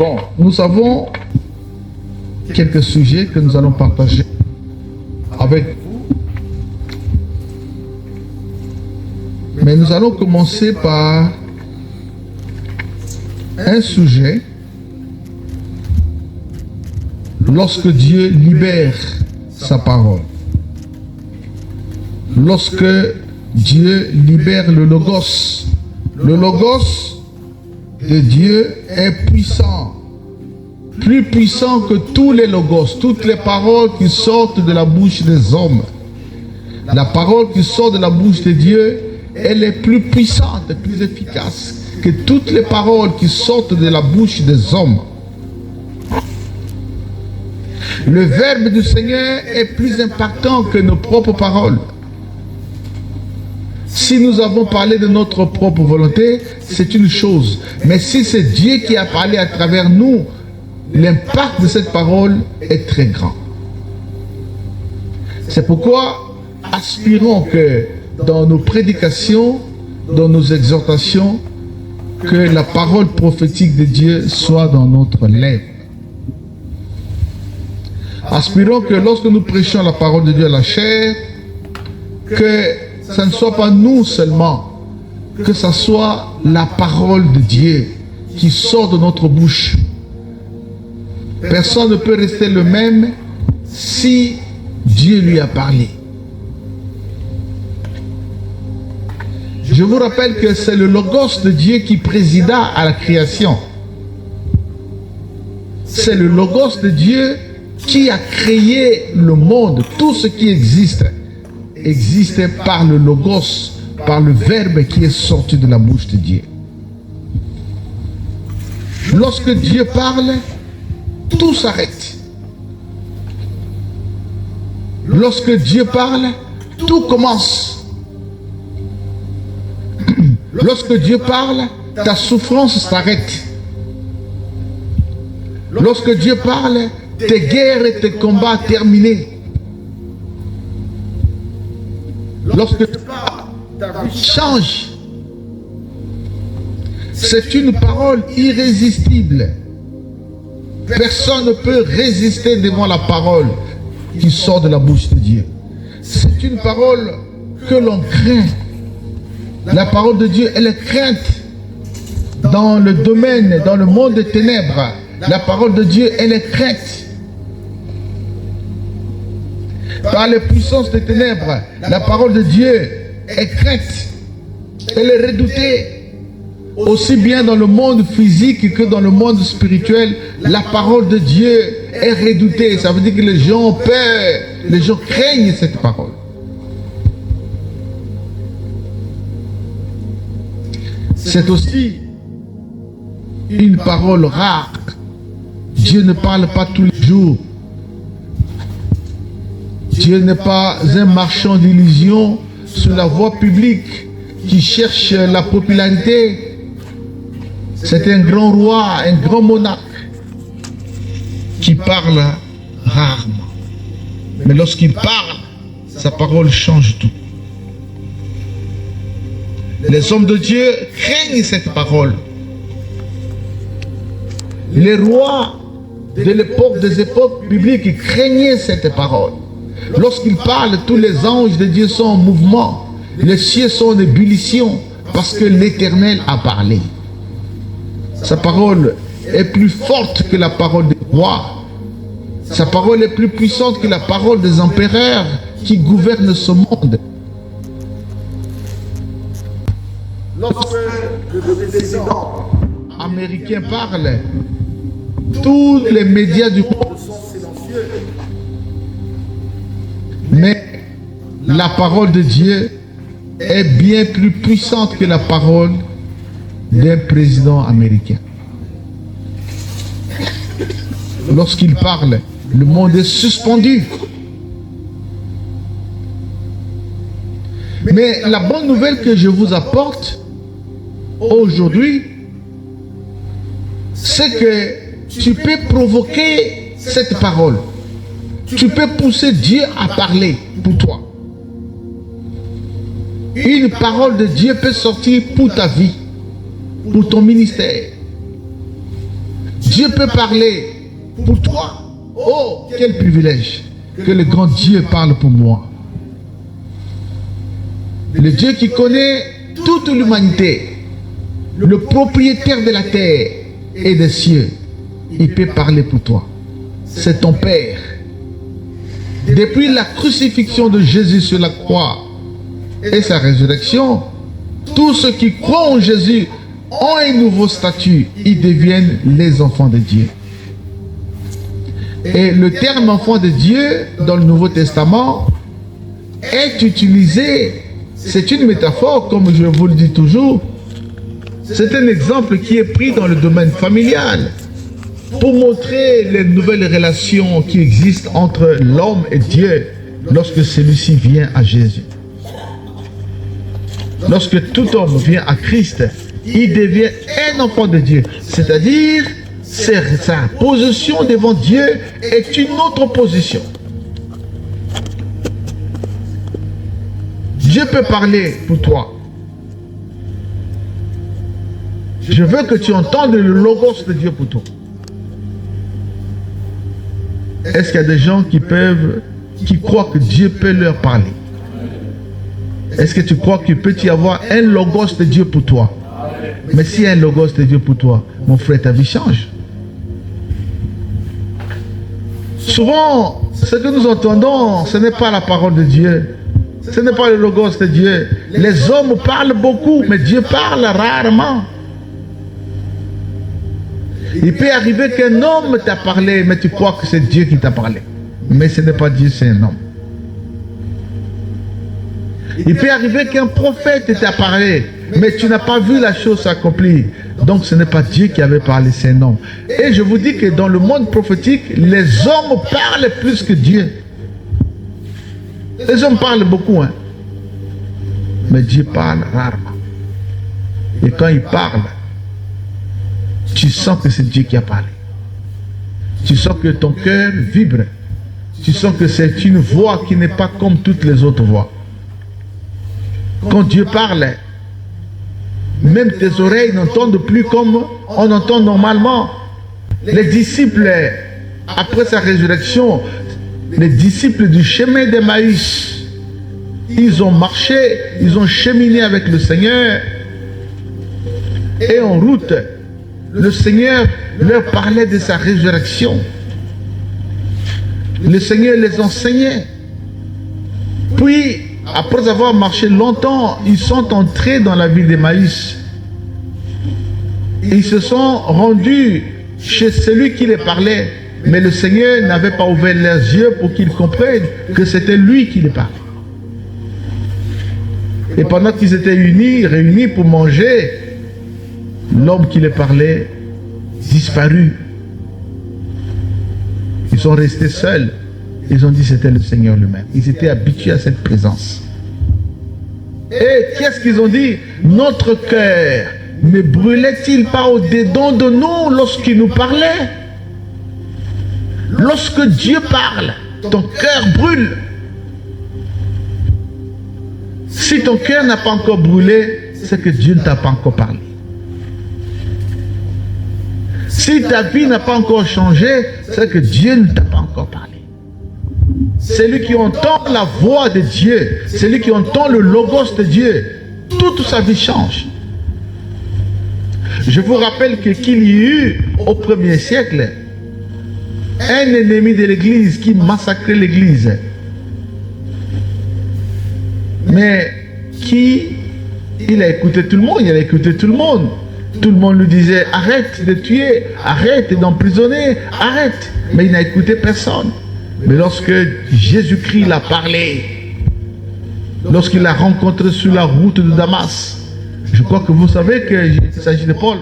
Bon, nous avons quelques sujets que nous allons partager avec vous. Mais nous allons commencer par un sujet. Lorsque Dieu libère sa parole. Lorsque Dieu libère le Logos. Le Logos de Dieu est puissant. Plus puissant que tous les Logos, toutes les paroles qui sortent de la bouche des hommes. La parole qui sort de la bouche de Dieu, elle est plus puissante, plus efficace que toutes les paroles qui sortent de la bouche des hommes. Le verbe du Seigneur est plus impactant que nos propres paroles. Si nous avons parlé de notre propre volonté, c'est une chose. Mais si c'est Dieu qui a parlé à travers nous, l'impact de cette parole est très grand. C'est pourquoi aspirons que dans nos prédications, dans nos exhortations, que la parole prophétique de Dieu soit dans notre lèvre. Aspirons que lorsque nous prêchons la parole de Dieu à la chair, que ce ne soit pas nous seulement, que ce soit la parole de Dieu qui sort de notre bouche. Personne ne peut rester le même si Dieu lui a parlé. Je vous rappelle que c'est le Logos de Dieu qui présida à la création. C'est le Logos de Dieu qui a créé le monde. Tout ce qui existe par le Logos, par le Verbe qui est sorti de la bouche de Dieu. Lorsque Dieu parle, tout s'arrête. Lorsque Dieu parle, tout commence. Lorsque Dieu parle, ta souffrance s'arrête. Lorsque Dieu parle, tes guerres et tes combats terminés. Lorsque tu parles, ta vie change. C'est une parole irrésistible. Personne ne peut résister devant la parole qui sort de la bouche de Dieu. C'est une parole que l'on craint. La parole de Dieu, elle est crainte dans le domaine, dans le monde des ténèbres. La parole de Dieu, elle est crainte. Par les puissances des ténèbres, la parole de Dieu est crainte. Elle est redoutée. Aussi bien dans le monde physique que dans le monde spirituel, la parole de Dieu est redoutée. Ça veut dire que les gens ont peur. Les gens craignent cette parole. C'est aussi une parole rare. Dieu ne parle pas tous les jours. Dieu n'est pas un marchand d'illusions sur la voie publique qui cherche la popularité. C'est un grand roi, un grand monarque qui parle rarement. Mais lorsqu'il parle, sa parole change tout. Les hommes de Dieu craignent cette parole. Les rois de l'époque, des époques bibliques craignaient cette parole. Lorsqu'ils parlent, tous les anges de Dieu sont en mouvement. Les cieux sont en ébullition parce que l'Éternel a parlé. Sa parole est plus forte que la parole des rois. Sa parole est plus puissante que la parole des empereurs qui gouvernent ce monde. Lorsque le président américain parle, tous les médias du monde sont silencieux. Mais la parole de Dieu est bien plus puissante que la parole d'un président américain. Lorsqu'il parle, le monde est suspendu. Mais la bonne nouvelle que je vous apporte aujourd'hui, c'est que tu peux provoquer cette parole. Tu peux pousser Dieu à parler pour toi. Une parole de Dieu peut sortir pour ta vie, pour ton ministère. Dieu peut parler pour toi. Oh, quel privilège que le grand Dieu parle pour moi. Le Dieu qui connaît toute l'humanité, le propriétaire de la terre et des cieux, il peut parler pour toi. C'est ton Père. Depuis la crucifixion de Jésus sur la croix et sa résurrection, tous ceux qui croient en Jésus ont un nouveau statut. Ils deviennent les enfants de Dieu. Et le terme enfant de Dieu dans le Nouveau Testament est utilisé. C'est une métaphore, comme je vous le dis toujours. C'est un exemple qui est pris dans le domaine familial pour montrer les nouvelles relations qui existent entre l'homme et Dieu lorsque celui-ci vient à Jésus. Lorsque tout homme vient à Christ, il devient un enfant de Dieu. C'est-à-dire, sa position devant Dieu est une autre position. Dieu peut parler pour toi. Je veux que tu entendes le logos de Dieu pour toi. Est-ce qu'il y a des gens qui croient que Dieu peut leur parler? Est-ce que tu crois qu'il peut y avoir un logos de Dieu pour toi? Mais s'il y a un logos de Dieu pour toi, mon frère, ta vie change. Souvent, ce que nous entendons, ce n'est pas la parole de Dieu. Ce n'est pas le logos de Dieu. Les hommes parlent beaucoup, mais Dieu parle rarement. Il peut arriver qu'un homme t'a parlé, mais tu crois que c'est Dieu qui t'a parlé. Mais ce n'est pas Dieu, c'est un homme. Il peut arriver qu'un prophète t'a parlé, mais tu n'as pas vu la chose s'accomplir. Donc ce n'est pas Dieu qui avait parlé, c'est un homme. Et je vous dis que dans le monde prophétique, les hommes parlent plus que Dieu. Les hommes parlent beaucoup, hein. Mais Dieu parle rarement. Et quand il parle, tu sens que c'est Dieu qui a parlé. Tu sens que ton cœur vibre. Tu sens que c'est une voix qui n'est pas comme toutes les autres voix. Quand Dieu parle, même tes oreilles n'entendent plus comme on entend normalement. Les disciples, après sa résurrection, les disciples du chemin d'Emmaüs, ils ont marché, ils ont cheminé avec le Seigneur. Et en route, le Seigneur leur parlait de sa résurrection. Le Seigneur les enseignait. Puis, après avoir marché longtemps, ils sont entrés dans la ville d'Emmaüs. Ils se sont rendus chez celui qui les parlait. Mais le Seigneur n'avait pas ouvert leurs yeux pour qu'ils comprennent que c'était lui qui les parlait. Et pendant qu'ils étaient réunis pour manger, l'homme qui les parlait disparut. Ils sont restés seuls. Ils ont dit que c'était le Seigneur lui-même. Ils étaient habitués à cette présence. Et qu'est-ce qu'ils ont dit? Notre cœur ne brûlait-il pas au-dedans de nous lorsqu'il nous parlait? Lorsque Dieu parle, ton cœur brûle. Si ton cœur n'a pas encore brûlé, c'est que Dieu ne t'a pas encore parlé. Si ta vie n'a pas encore changé, c'est que Dieu ne t'a pas encore parlé. Celui qui entend la voix de Dieu, celui qui entend le logos de Dieu, toute sa vie change. Je vous rappelle qu'il y eut au 1er siècle un ennemi de l'Église qui massacrait l'Église. Mais il a écouté tout le monde, il a écouté tout le monde. Tout le monde lui disait arrête de tuer, arrête d'emprisonner, arrête. Mais il n'a écouté personne. Mais lorsque Jésus-Christ l'a parlé, lorsqu'il l'a rencontré sur la route de Damas, je crois que vous savez qu'il s'agit de Paul.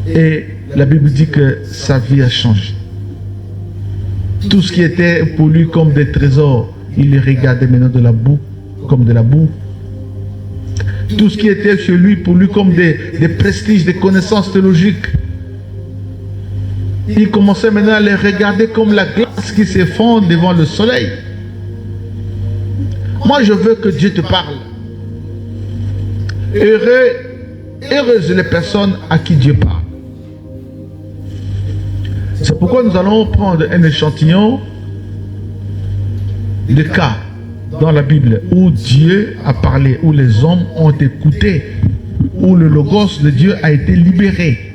Et la Bible dit que sa vie a changé. Tout ce qui était pour lui comme des trésors, il les regardait maintenant de la boue, comme de la boue. Tout ce qui était chez lui, pour lui comme des prestiges, des connaissances théologiques, il commençait maintenant à les regarder comme la glace qui s'effondre devant le soleil. Moi, je veux que Dieu te parle. Heureux Heureuses les personnes à qui Dieu parle. C'est pourquoi nous allons prendre un échantillon de cas dans la Bible où Dieu a parlé, où les hommes ont écouté, où le logos de Dieu a été libéré.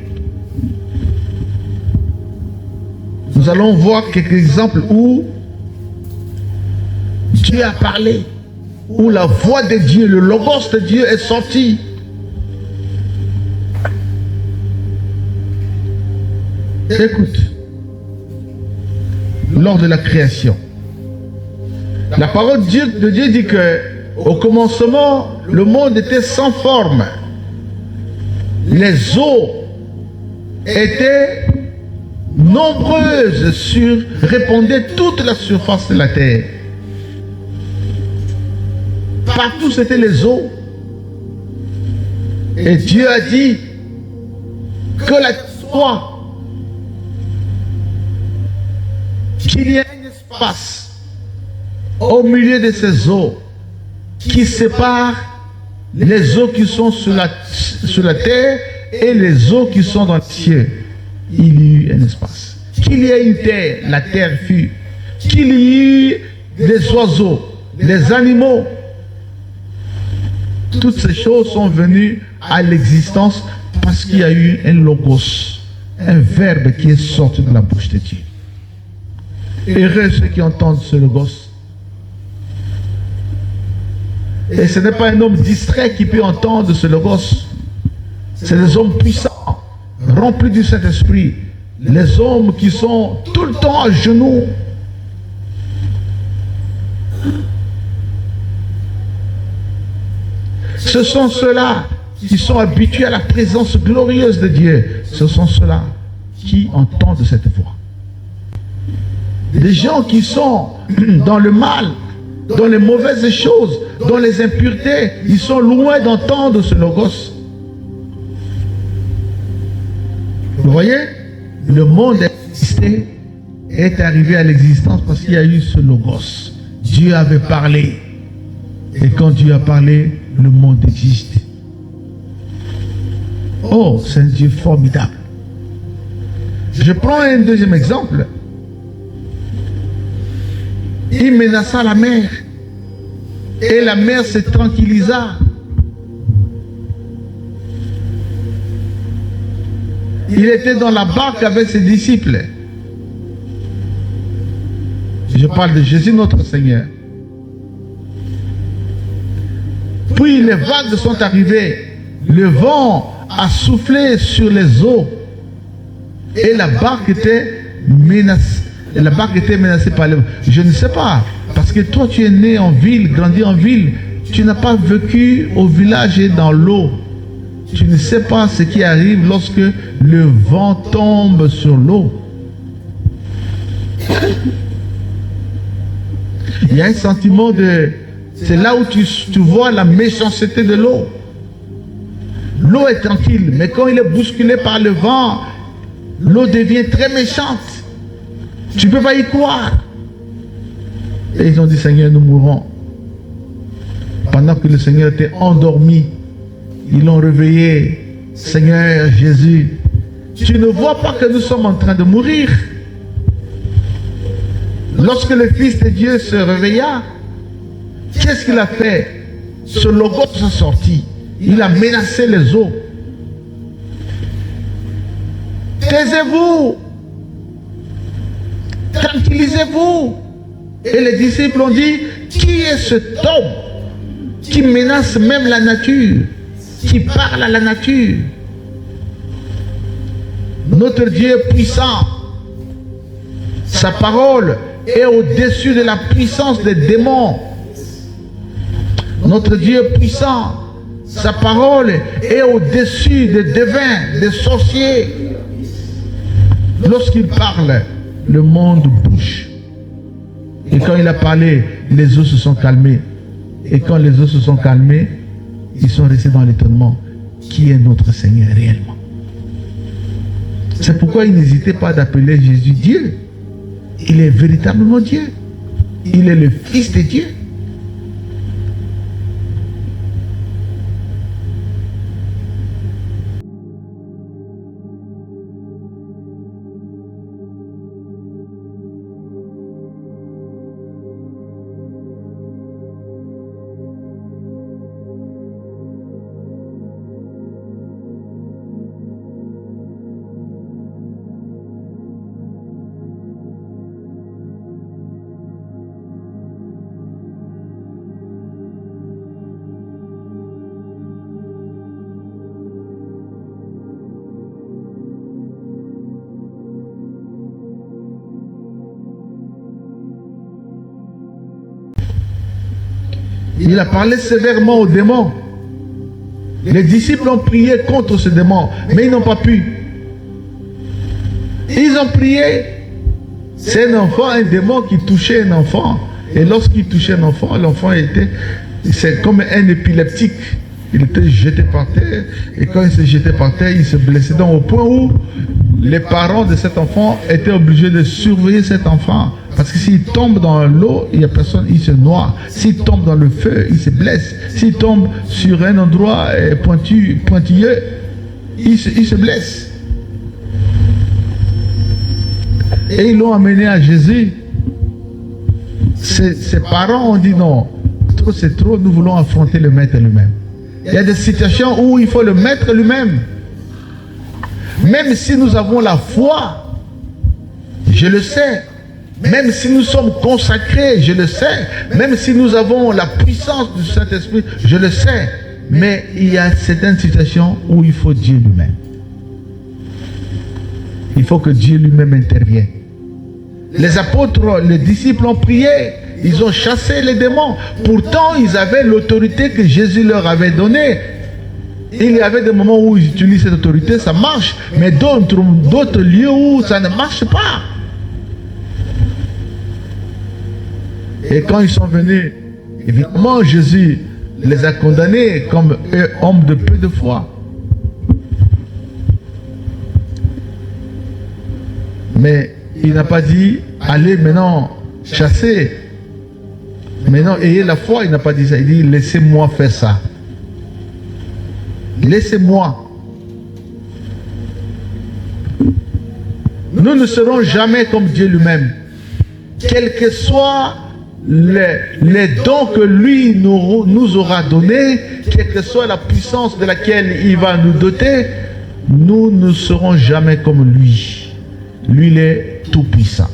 Nous allons voir quelques exemples où Dieu a parlé, où la voix de Dieu, le logos de Dieu est sorti. Écoute, lors de la création, la parole de Dieu dit que au commencement, le monde était sans forme. Les eaux étaient nombreuses répondaient toute la surface de la terre. Partout c'était les eaux. Et Dieu a dit que la soit, qu'il y ait un espace au milieu de ces eaux qui sépare les eaux qui sont sur la terre et les eaux qui sont dans le ciel. Il y eut un espace. Qu'il y ait une terre, la terre fut. Qu'il y eut des oiseaux, des animaux. Toutes ces choses sont venues à l'existence parce qu'il y a eu un logos, un verbe qui est sorti de la bouche de Dieu. Heureux ceux qui entendent ce logos. Et ce n'est pas un homme distrait qui peut entendre ce logos. C'est des hommes puissants, remplis du Saint-Esprit. Les hommes qui sont tout le temps à genoux. Ce sont ceux-là qui sont habitués à la présence glorieuse de Dieu. Ce sont ceux-là qui entendent cette voix. Des gens qui sont dans le mal, dans les mauvaises choses, dans les impuretés, ils sont loin d'entendre ce logos. Vous voyez, le monde existait, est arrivé à l'existence parce qu'il y a eu ce logos. Dieu avait parlé. Et quand Dieu a parlé, le monde existe. Oh, c'est un Dieu formidable. Je prends un deuxième exemple. Il menaça la mer. Et la mer se tranquillisa. Il était dans la barque avec ses disciples. Je parle de Jésus notre Seigneur. Puis les vagues sont arrivées. Le vent a soufflé sur les eaux. Et la barque était menacée. La barque était menacée par le vent. Je ne sais pas. Parce que toi, tu es né en ville, grandi en ville. Tu n'as pas vécu au village et dans l'eau. Tu ne sais pas ce qui arrive lorsque le vent tombe sur l'eau. Il y a un sentiment de... C'est là où tu vois la méchanceté de l'eau. L'eau est tranquille, mais quand il est bousculé par le vent, l'eau devient très méchante. Tu ne peux pas y croire. Et ils ont dit, Seigneur, nous mourrons. Pendant que le Seigneur était endormi, ils l'ont réveillé. Seigneur Jésus, tu ne vois pas que nous sommes en train de mourir. Lorsque le Fils de Dieu se réveilla, qu'est-ce qu'il a fait? Ce logos est sorti. Il a menacé les eaux. Taisez-vous. Tranquillisez-vous. Et les disciples ont dit, qui est cet homme qui menace même la nature, qui parle à la nature? Notre Dieu est puissant. Sa parole est au-dessus de la puissance des démons. Notre Dieu est puissant. Sa parole est au-dessus des devins, des sorciers. Lorsqu'il parle, le monde bouge. Et quand il a parlé, les eaux se sont calmées. Et quand les eaux se sont calmées, ils sont restés dans l'étonnement. Qui est notre Seigneur réellement? C'est pourquoi il n'hésitait pas d'appeler Jésus Dieu. Il est véritablement Dieu. Il est le Fils de Dieu. Il a parlé sévèrement aux démons. Les disciples ont prié contre ce démon, mais ils n'ont pas pu. Ils ont prié. C'est un enfant, un démon qui touchait un enfant. Et lorsqu'il touchait un enfant, l'enfant était... C'est comme un épileptique. Il était jeté par terre. Et quand il se jetait par terre, il se blessait. Donc au point où les parents de cet enfant étaient obligés de surveiller cet enfant. Parce que s'il tombe dans l'eau, il n'y a personne, il se noie. S'il tombe dans le feu, il se blesse. S'il tombe sur un endroit pointilleux, il se blesse. Et ils l'ont amené à Jésus. Ses parents ont dit non, c'est trop, nous voulons affronter le maître lui-même. Il y a des situations où il faut le maître lui-même. Même si nous avons la foi, je le sais. Même si nous sommes consacrés, je le sais. Même si nous avons la puissance du Saint-Esprit, je le sais. Mais il y a certaines situations où il faut Dieu lui-même. Il faut que Dieu lui-même intervienne. Les apôtres, les disciples ont prié. Ils ont chassé les démons. Pourtant, ils avaient l'autorité que Jésus leur avait donnée. Il y avait des moments où ils utilisent cette autorité, ça marche. Mais d'autres lieux où ça ne marche pas. Et quand ils sont venus, évidemment, Jésus les a condamnés comme hommes de peu de foi. Mais il n'a pas dit, allez maintenant chasser. Maintenant, ayez la foi, il n'a pas dit ça. Il dit, laissez-moi faire ça. Laissez-moi. Nous ne serons jamais comme Dieu lui-même. Quels que soient les dons que lui nous aura donnés, quelle que soit la puissance de laquelle il va nous doter, nous ne serons jamais comme lui. Lui, il est tout puissant.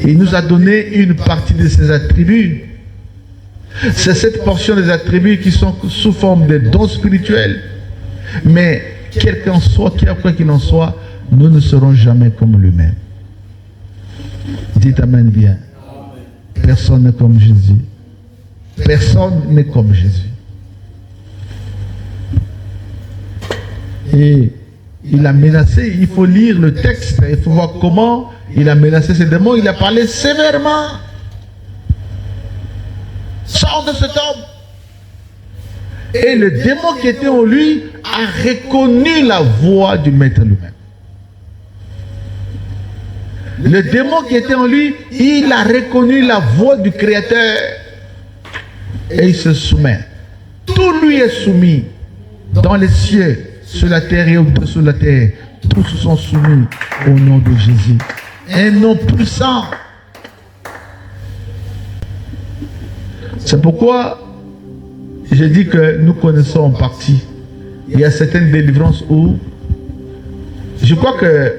Il nous a donné une partie de ses attributs. C'est cette portion des attributs qui sont sous forme de dons spirituels. Mais quel qu'en soit, quoi qu'il en soit, nous ne serons jamais comme lui-même. Dites Amen bien. Personne n'est comme Jésus. Personne n'est comme Jésus. Et il a menacé, il faut lire le texte, il faut voir comment il a menacé ces démons. Il a parlé sévèrement. Sors de cet homme. Et le démon qui était en lui a reconnu la voix du maître lui-même. Le démon qui était en lui, il a reconnu la voix du Créateur. Et il se soumet. Tout lui est soumis. Dans les cieux, sur la terre et au-dessous de la terre. Tous sont soumis au nom de Jésus. Un nom puissant. C'est pourquoi je dis que nous connaissons en partie. Il y a certaines délivrances où je crois que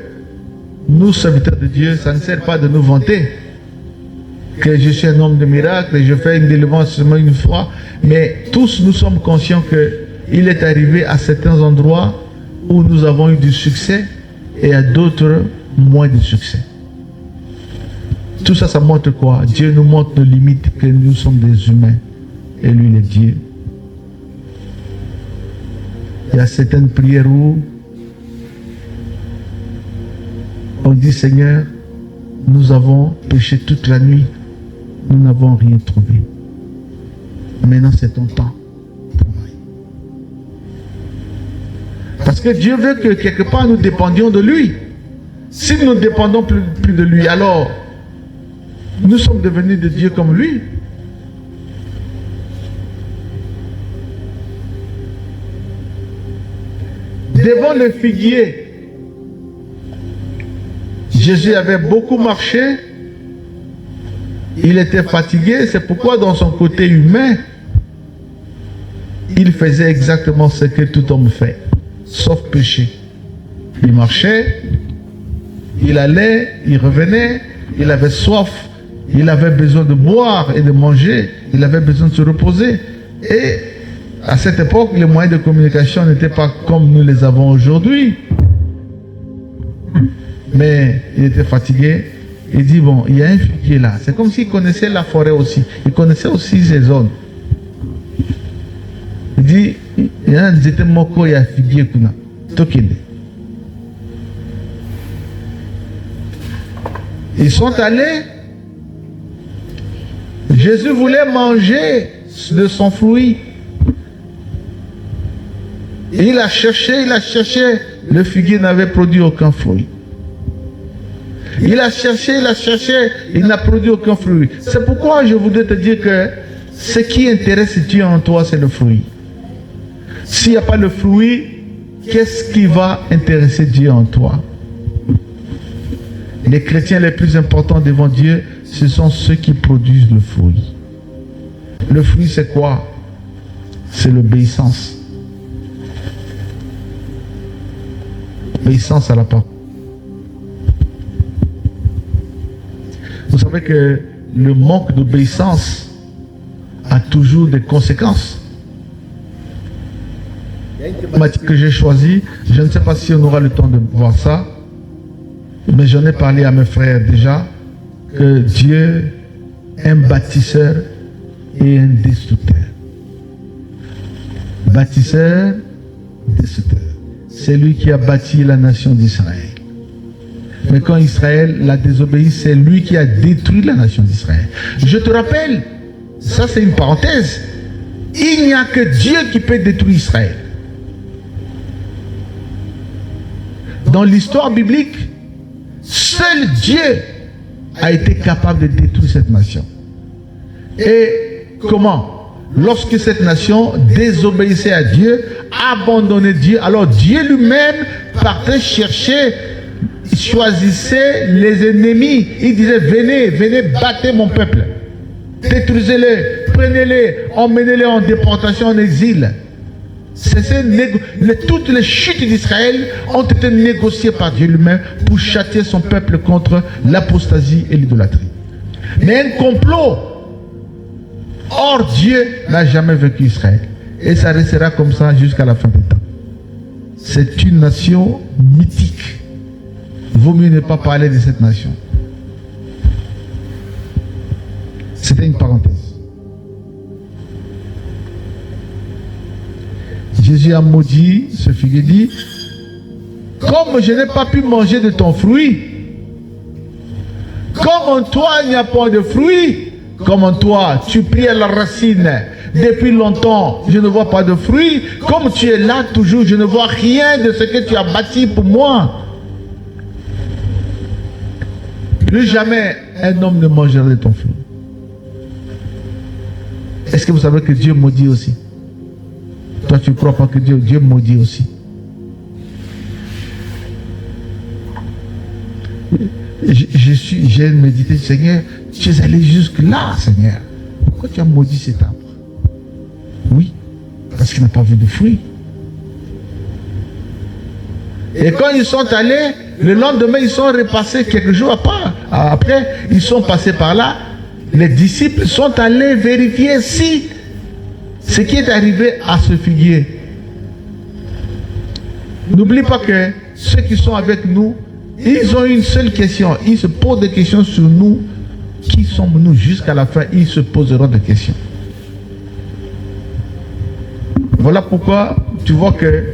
nous, serviteurs de Dieu, ça ne sert pas de nous vanter que je suis un homme de miracle et je fais une délivrance seulement une fois. Mais tous nous sommes conscients qu'il est arrivé à certains endroits où nous avons eu du succès et à d'autres moins de succès. Tout ça, ça montre quoi? Dieu nous montre nos limites, que nous sommes des humains et lui, il est Dieu. Il y a certaines prières où on dit, Seigneur, nous avons péché toute la nuit, nous n'avons rien trouvé. Maintenant, c'est ton temps. Parce que Dieu veut que quelque part nous dépendions de lui. Si nous ne dépendons plus de lui, alors nous sommes devenus de Dieu comme lui. Devant le figuier, Jésus avait beaucoup marché, il était fatigué, c'est pourquoi dans son côté humain, il faisait exactement ce que tout homme fait, sauf péché. Il marchait, il allait, il revenait, il avait soif, il avait besoin de boire et de manger, il avait besoin de se reposer. Et à cette époque, les moyens de communication n'étaient pas comme nous les avons aujourd'hui. Mais il était fatigué, Il dit, bon, il y a un figuier là. C'est comme s'il connaissait la forêt aussi. Il connaissait aussi ces zones. Il dit, il y a un zété moko, il y a un figuier kuna. Tokende. Ils sont allés. Jésus voulait manger de son fruit. Il a cherché. Le figuier n'avait produit aucun fruit. Il a cherché, il n'a produit aucun fruit. C'est pourquoi je voudrais te dire que ce qui intéresse Dieu en toi, c'est le fruit. S'il n'y a pas le fruit, qu'est-ce qui va intéresser Dieu en toi? Les chrétiens les plus importants devant Dieu, ce sont ceux qui produisent le fruit. Le fruit, c'est quoi? C'est l'obéissance. Obéissance à la parole. Vous savez que le manque d'obéissance a toujours des conséquences. La thématique que j'ai choisie, je ne sais pas si on aura le temps de voir ça, mais j'en ai parlé à mes frères déjà, que Dieu est un bâtisseur et un destructeur. Bâtisseur, destructeur. C'est lui qui a bâti la nation d'Israël. Mais quand Israël l'a désobéi, c'est lui qui a détruit la nation d'Israël. Je te rappelle, ça c'est une parenthèse, il n'y a que Dieu qui peut détruire Israël. Dans l'histoire biblique, seul Dieu a été capable de détruire cette nation. Et comment? Lorsque cette nation désobéissait à Dieu, abandonnait Dieu, alors Dieu lui-même partait chercher, choisissait les ennemis. Il disait, venez, battez mon peuple. Détruisez-les, prenez-les, emmenez-les en déportation, en exil. Toutes les chutes d'Israël ont été négociées par Dieu lui-même pour châtier son peuple contre l'apostasie et l'idolâtrie. Mais un complot hors Dieu n'a jamais vaincu Israël. Et ça restera comme ça jusqu'à la fin des temps. C'est une nation mythique. Il vaut mieux ne pas parler de cette nation. C'était une parenthèse. Jésus a maudit ce figuier, dit, comme je n'ai pas pu manger de ton fruit, comme en toi il n'y a pas de fruit, comme en toi tu pries à la racine, depuis longtemps je ne vois pas de fruit, comme tu es là toujours, je ne vois rien de ce que tu as bâti pour moi. Plus jamais un homme ne mangera de ton fruit. Est-ce que vous savez que Dieu maudit aussi? Toi, tu ne crois pas que Dieu maudit aussi? J'ai médité, Seigneur, tu es allé jusque là, Seigneur. Pourquoi tu as maudit cet arbre? Oui, parce qu'il n'a pas vu de fruits. Et quand ils sont allés, le lendemain, ils sont repassés quelques jours après, ils sont passés par là. Les disciples sont allés vérifier si ce qui est arrivé à ce figuier. N'oublie pas que ceux qui sont avec nous, ils ont une seule question. Ils se posent des questions sur nous. Qui sommes-nous? Jusqu'à la fin, ils se poseront des questions. Voilà pourquoi tu vois que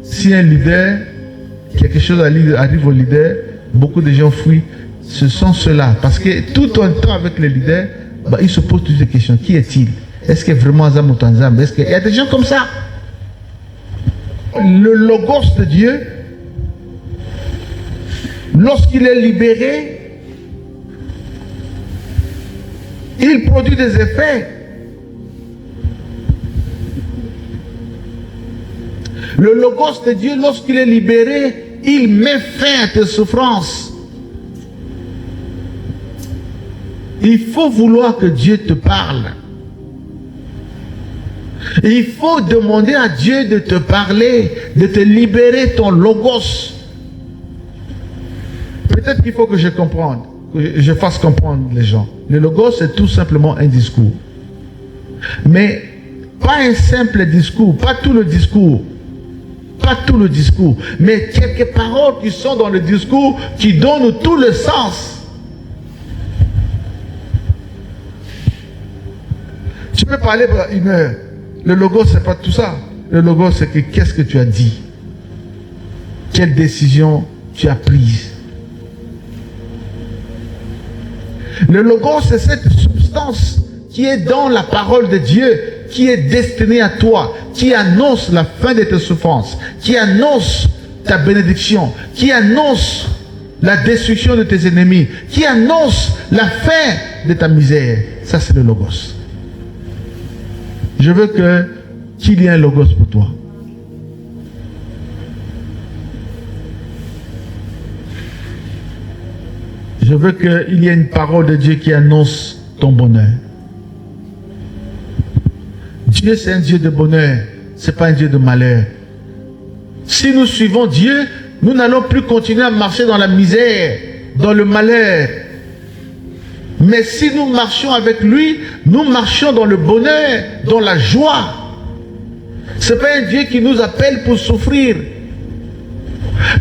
si un leader, quelque chose arrive au leader, beaucoup de gens fuient. Ce sont ceux-là. Parce que tout en temps avec les leaders, ils se posent toutes des questions. Qui est-il? Est-ce que vraiment Azam ou Tanzam? Est-ce qu'il y a des gens comme ça? Le logos de Dieu, lorsqu'il est libéré, il produit des effets. Le logos de Dieu, lorsqu'il est libéré, il met fin à tes souffrances. Il faut vouloir que Dieu te parle. Il faut demander à Dieu de te parler, de te libérer ton logos. Peut-être qu'il faut que je comprenne, que je fasse comprendre les gens. Le logos, c'est tout simplement un discours. Mais pas un simple discours, pas tout le discours. Pas tout le discours, mais quelques paroles qui sont dans le discours qui donnent tout le sens. peux parler pendant 1 heure. Le logos, c'est pas tout ça. Le logos, c'est que qu'est-ce que tu as dit? Quelle décision tu as prise? Le logos, c'est cette substance qui est dans la parole de Dieu, qui est destinée à toi, qui annonce la fin de tes souffrances, qui annonce ta bénédiction, qui annonce la destruction de tes ennemis, qui annonce la fin de ta misère. Ça, c'est le logos. Je veux qu'il y ait un logos pour toi. Je veux qu'il y ait une parole de Dieu qui annonce ton bonheur. Dieu, c'est un Dieu de bonheur. Ce n'est pas un Dieu de malheur. Si nous suivons Dieu, nous n'allons plus continuer à marcher dans la misère, dans le malheur. Mais si nous marchons avec lui, nous marchons dans le bonheur, dans la joie. Ce n'est pas un Dieu qui nous appelle pour souffrir.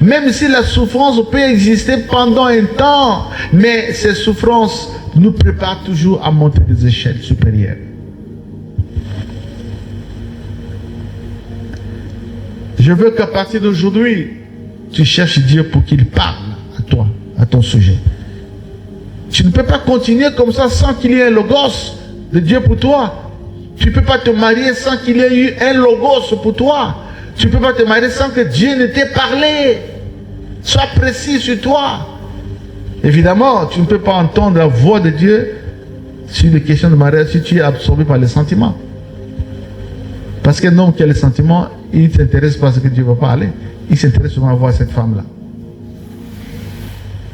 Même si la souffrance peut exister pendant un temps, mais ces souffrances nous préparent toujours à monter des échelles supérieures. Je veux qu'à partir d'aujourd'hui, tu cherches Dieu pour qu'il parle à toi, à ton sujet. Tu ne peux pas continuer comme ça sans qu'il y ait un logos de Dieu pour toi. Tu ne peux pas te marier sans qu'il y ait eu un logos pour toi. Tu ne peux pas te marier sans que Dieu ne t'ait parlé. Sois précis sur toi. Évidemment, tu ne peux pas entendre la voix de Dieu sur les questions de mariage si tu es absorbé par les sentiments. Parce qu'un homme qui a les sentiments, il ne s'intéresse pas à ce que Dieu va parler. Il s'intéresse seulement à voir cette femme-là.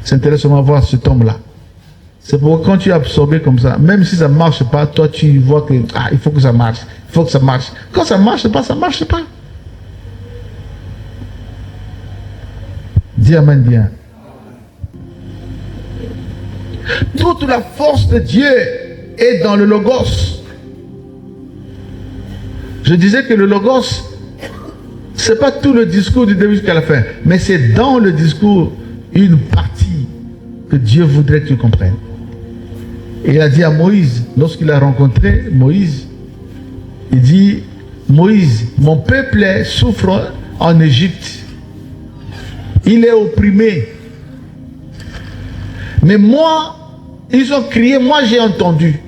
Il s'intéresse seulement à voir cet homme-là. C'est pourquoi quand tu es absorbé comme ça, même si ça ne marche pas, toi tu vois que il faut que ça marche. Il faut que ça marche. Quand ça ne marche pas, ça ne marche pas. Dis amen bien. Toute la force de Dieu est dans le logos. Je disais que le logos, ce n'est pas tout le discours du début jusqu'à la fin, mais c'est dans le discours une partie que Dieu voudrait que tu comprennes. Et il a dit à Moïse, lorsqu'il a rencontré Moïse, il dit, Moïse, mon peuple souffre en Égypte. Il est opprimé. Mais moi, ils ont crié, moi j'ai entendu.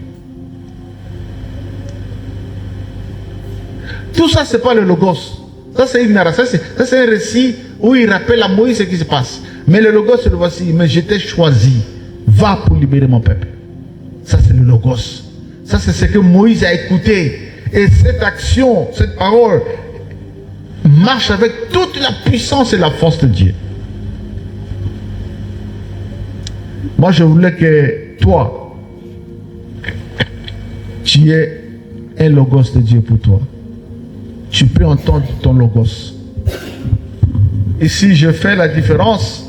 Tout ça, ce n'est pas le logos. Ça, c'est une narration. Ça, c'est un récit où il rappelle à Moïse ce qui se passe. Mais le logos, c'est le voici. Mais je t'ai choisi. Va pour libérer mon peuple. Ça, c'est le logos. Ça, c'est ce que Moïse a écouté. Et cette action, cette parole, marche avec toute la puissance et la force de Dieu. Moi, je voulais que toi, tu aies un logos de Dieu pour toi. Tu peux entendre ton logos. Ici, je fais la différence.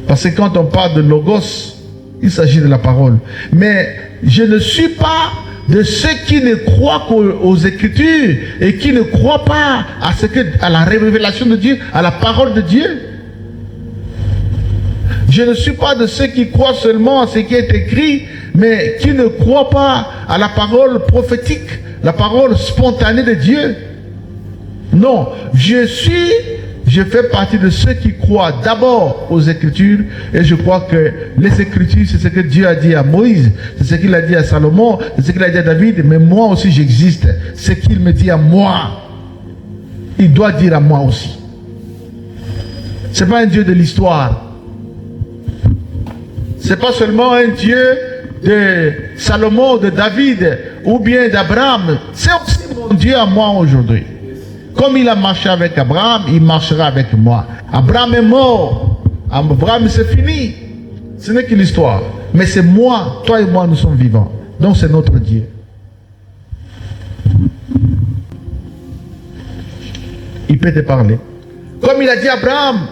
Parce que quand on parle de logos, il s'agit de la parole. Mais je ne suis pas de ceux qui ne croient qu'aux Écritures et qui ne croient pas à la révélation de Dieu, à la parole de Dieu. Je ne suis pas de ceux qui croient seulement à ce qui est écrit, mais qui ne croient pas à la parole prophétique, la parole spontanée de Dieu. Non, je fais partie de ceux qui croient d'abord aux Écritures, et je crois que les Écritures, c'est ce que Dieu a dit à Moïse, c'est ce qu'il a dit à Salomon, c'est ce qu'il a dit à David, mais moi aussi j'existe. Ce qu'il me dit à moi, il doit dire à moi aussi. Ce n'est pas un Dieu de l'histoire. Ce n'est pas seulement un Dieu de Salomon, de David ou bien d'Abraham. C'est aussi mon Dieu à moi aujourd'hui. Comme il a marché avec Abraham, il marchera avec moi. Abraham est mort. Abraham, c'est fini. Ce n'est qu'une histoire. Mais c'est moi, toi et moi, nous sommes vivants. Donc c'est notre Dieu. Il peut te parler. Comme il a dit à Abraham,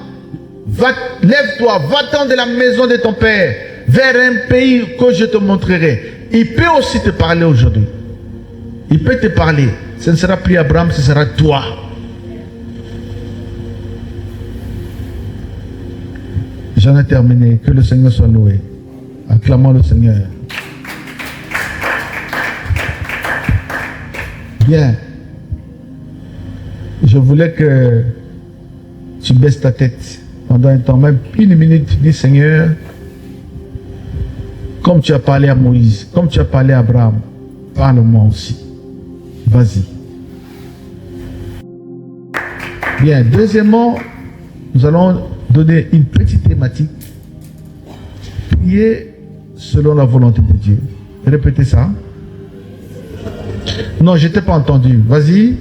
lève-toi, va-t'en de la maison de ton père, vers un pays que je te montrerai. Il peut aussi te parler aujourd'hui. Il peut te parler. Ce ne sera plus Abraham, ce sera toi. J'en ai terminé. Que le Seigneur soit loué. Acclamons le Seigneur. Bien. Je voulais que tu baisses ta tête pendant un temps, même 1 minute. Dis Seigneur, comme tu as parlé à Moïse, comme tu as parlé à Abraham, parle-moi aussi. Vas-y. Bien. Deuxièmement, nous allons donner une petite thématique. Prier selon la volonté de Dieu. Répétez ça. Non, je t'ai pas entendu. Vas-y.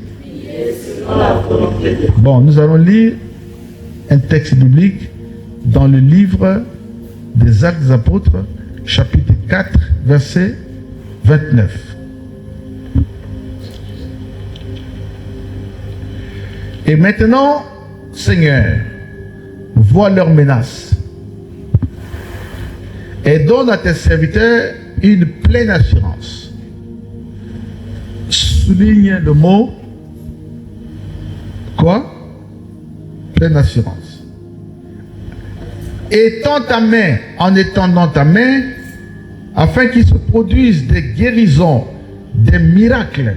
Bon, nous allons lire un texte biblique dans le livre des Actes des Apôtres, chapitre 4, verset 29. Et maintenant, Seigneur, vois leurs menaces et donne à tes serviteurs une pleine assurance. Souligne le mot quoi? Pleine assurance. Étends ta main, en étendant ta main, afin qu'il se produise des guérisons, des miracles,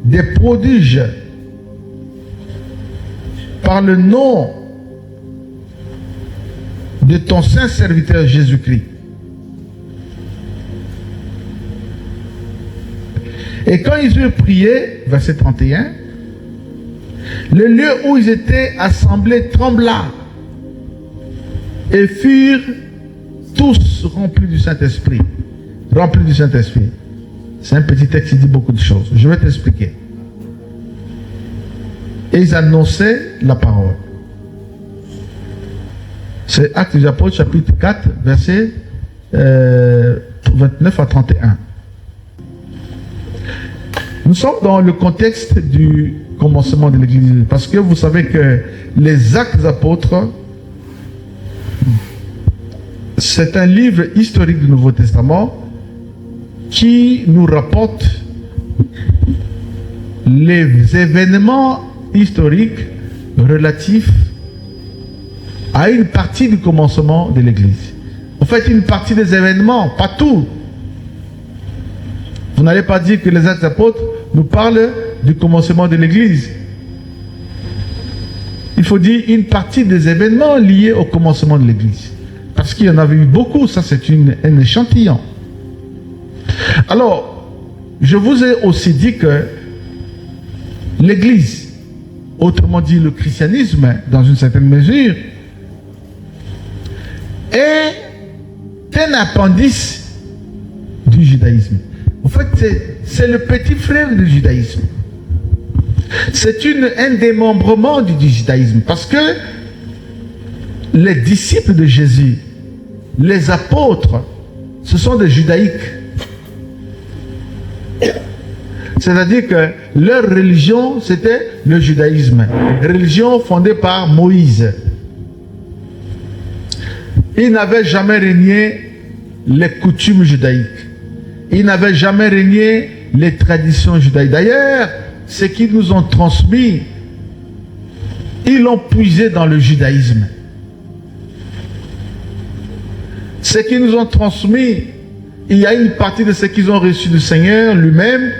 des prodiges, par le nom de ton saint serviteur Jésus-Christ. Et quand ils eurent prié, verset 31, le lieu où ils étaient assemblés trembla et furent tous remplis du Saint-Esprit. Remplis du Saint-Esprit. C'est un petit texte qui dit beaucoup de choses. Je vais t'expliquer. Et ils annonçaient la parole. C'est Actes des Apôtres, chapitre 4, verset 29 à 31. Nous sommes dans le contexte du commencement de l'Église, parce que vous savez que les Actes des Apôtres, c'est un livre historique du Nouveau Testament qui nous rapporte les événements historiques relatifs à une partie du commencement de l'Église. En fait, une partie des événements, pas tout. Vous n'allez pas dire que les Actes des Apôtres nous parlent du commencement de l'Église. Il faut dire une partie des événements liés au commencement de l'Église. Parce qu'il y en avait eu beaucoup, ça c'est un échantillon. Alors, je vous ai aussi dit que l'Église, autrement dit le christianisme, dans une certaine mesure, est un appendice du judaïsme. En fait, c'est le petit frère du judaïsme. C'est un démembrement du judaïsme. Parce que les disciples de Jésus, les apôtres, ce sont des judaïques. C'est-à-dire que leur religion, c'était le judaïsme. Religion fondée par Moïse. Ils n'avaient jamais régné les coutumes judaïques. Ils n'avaient jamais régné les traditions judaïques. D'ailleurs, ce qu'ils nous ont transmis, ils l'ont puisé dans le judaïsme. Ce qu'ils nous ont transmis, il y a une partie de ce qu'ils ont reçu du Seigneur lui-même,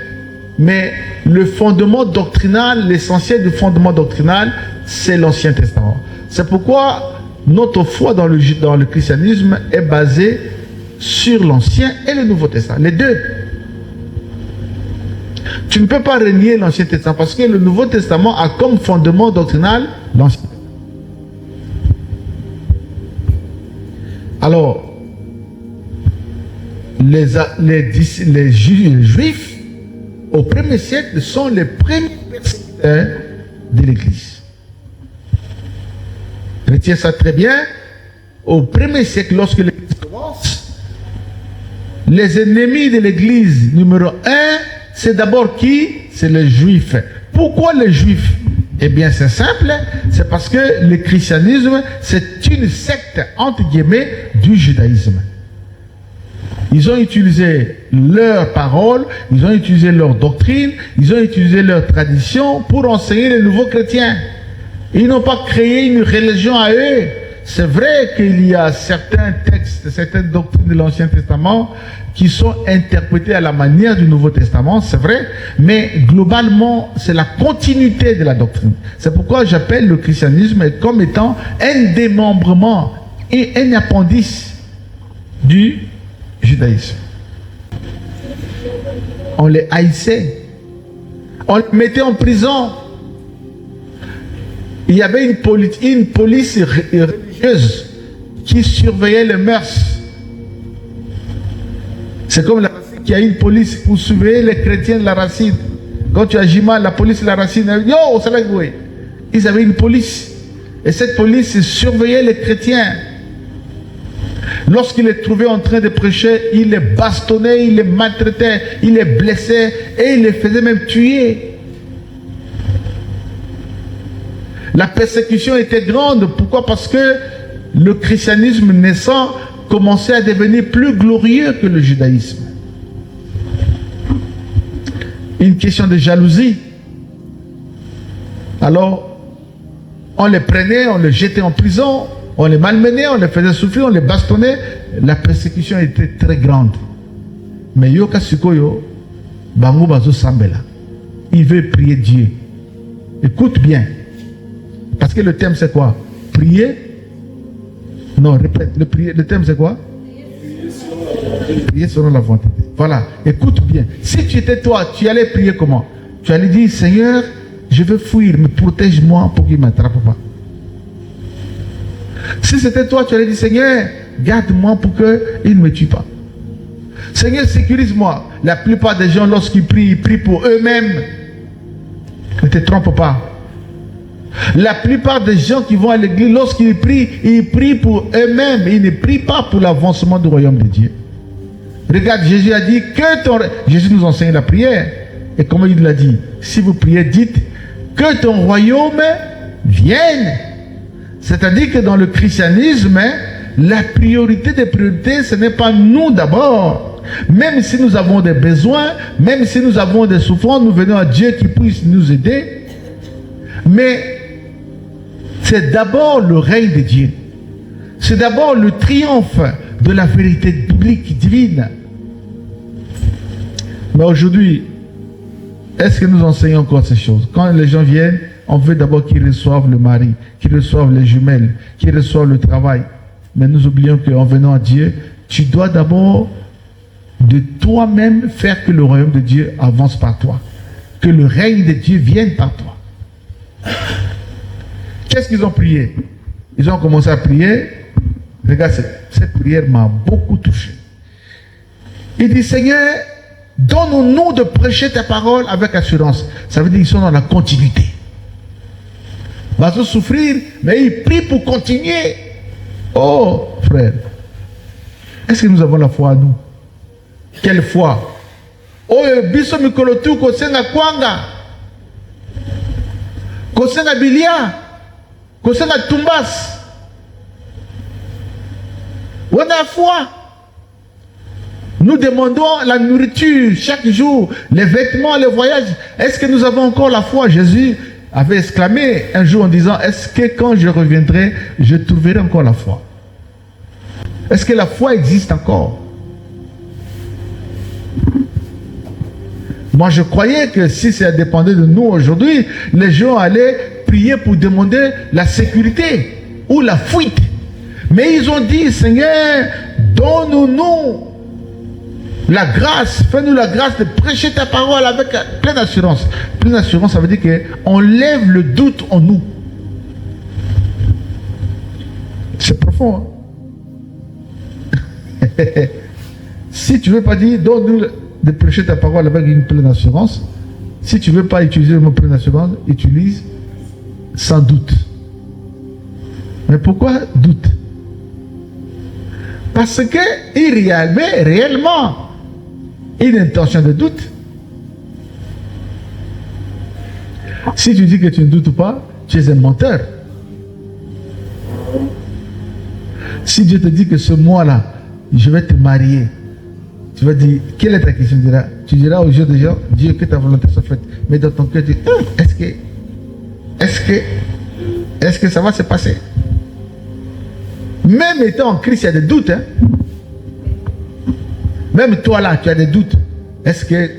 mais le fondement doctrinal, l'essentiel du fondement doctrinal, c'est l'Ancien Testament. C'est pourquoi notre foi dans le christianisme est basée sur l'Ancien et le Nouveau Testament, les deux. Tu ne peux pas renier l'Ancien Testament parce que le Nouveau Testament a comme fondement doctrinal l'Ancien. Alors, les Juifs au 1er siècle sont les premiers persécuteurs de l'Église. Retiens ça très bien. Au 1er siècle, lorsque l'Église commence, les ennemis de l'Église numéro 1, c'est d'abord qui? C'est les Juifs. Pourquoi les Juifs? Eh bien, c'est simple. C'est parce que le christianisme, c'est une secte, entre guillemets, du judaïsme. Ils ont utilisé leurs paroles, ils ont utilisé leur doctrine, ils ont utilisé leur tradition pour enseigner les nouveaux chrétiens. Ils n'ont pas créé une religion à eux. c'est vrai qu'il y a certains textes, certaines doctrines de l'Ancien Testament qui sont interprétées à la manière du Nouveau Testament, c'est vrai, mais globalement, c'est la continuité de la doctrine. C'est pourquoi j'appelle le christianisme comme étant un démembrement et un appendice du judaïsme. On les haïssait, on les mettait en prison. Il y avait une police religieuse qui surveillait les mœurs. C'est comme la racine qui a une police pour surveiller les chrétiens de la racine. Quand tu agis mal, la police de la racine, yo, ça va jouer. Ils avaient une police. Et cette police surveillait les chrétiens. Lorsqu'il les trouvait en train de prêcher, il les bastonnait, il les maltraitait, il les blessait et il les faisait même tuer. La persécution était grande. Pourquoi? Parce que le christianisme naissant commençait à devenir plus glorieux que le judaïsme. Une question de jalousie. Alors, on les prenait, on les jetait en prison, on les malmenait, on les faisait souffrir, on les bastonnait. La persécution était très grande. Mais Yoka Sukoyo, Bango Bazo Sambela, il veut prier Dieu. Écoute bien. Parce que le thème c'est quoi? Prier. Non, répète. Le thème c'est quoi? Prier selon la volonté. Voilà. Écoute bien. Si tu étais toi, tu allais prier comment? Tu allais dire, Seigneur, je veux fuir, mais protège-moi pour qu'il ne m'attrape pas. Si c'était toi, tu allais dire, Seigneur, garde-moi pour qu'il ne me tue pas. Seigneur, sécurise-moi. La plupart des gens, lorsqu'ils prient, ils prient pour eux-mêmes. Ne te trompe pas. La plupart des gens qui vont à l'église, lorsqu'ils prient pour eux-mêmes. Ils ne prient pas pour l'avancement du royaume de Dieu. Regarde, Jésus a dit que Jésus nous enseigne la prière. Et comment il l'a dit? Si vous priez, dites que ton royaume vienne. C'est-à-dire que dans le christianisme, la priorité des priorités, ce n'est pas nous d'abord. Même si nous avons des besoins, même si nous avons des souffrances, nous venons à Dieu qui puisse nous aider. Mais c'est d'abord le règne de Dieu. C'est d'abord le triomphe de la vérité biblique divine. Mais aujourd'hui, est-ce que nous enseignons encore ces choses? Quand les gens viennent, on veut d'abord qu'ils reçoivent le mari, qu'ils reçoivent les jumelles, qu'ils reçoivent le travail. Mais nous oublions qu'en venant à Dieu, tu dois d'abord de toi-même faire que le royaume de Dieu avance par toi. Que le règne de Dieu vienne par toi. Qu'est-ce qu'ils ont prié? Ils ont commencé à prier. Regarde, cette prière m'a beaucoup touché. Il dit, Seigneur, donne-nous de prêcher ta parole avec assurance. Ça veut dire qu'ils sont dans la continuité. Ils vont souffrir, mais ils prient pour continuer. Oh, frère, est-ce que nous avons la foi à nous? Quelle foi? Oh, biso mikolotu kosenga kwanga, kosenga bilia, kosenga tumbas. On a foi. Nous demandons la nourriture chaque jour, les vêtements, les voyages. Est-ce que nous avons encore la foi? Jésus avait exclamé un jour en disant, est-ce que quand je reviendrai, je trouverai encore la foi? Est-ce que la foi existe encore? Moi, je croyais que si ça dépendait de nous aujourd'hui, les gens allaient prier pour demander la sécurité ou la fuite. Mais ils ont dit, Seigneur, donne-nous la grâce, fais-nous la grâce de prêcher ta parole avec pleine assurance. Pleine assurance, ça veut dire qu'on lève le doute en nous. C'est profond. Hein? Si tu ne veux pas dire, donne-nous de prêcher ta parole avec une pleine assurance. Si tu ne veux pas utiliser le mot pleine assurance, utilise sans doute. Mais pourquoi doute? Parce que il y avait réellement une intention de doute. Si tu dis que tu ne doutes pas, tu es un menteur. Si Dieu te dit que ce mois-là, je vais te marier, tu vas dire, quelle est ta question? Tu diras aux yeux des gens, Dieu, que ta volonté soit faite. Mais dans ton cœur, tu dis, est-ce que ça va se passer? Même étant en Christ, il y a des doutes. Hein? Même toi là, tu as des doutes. Est-ce que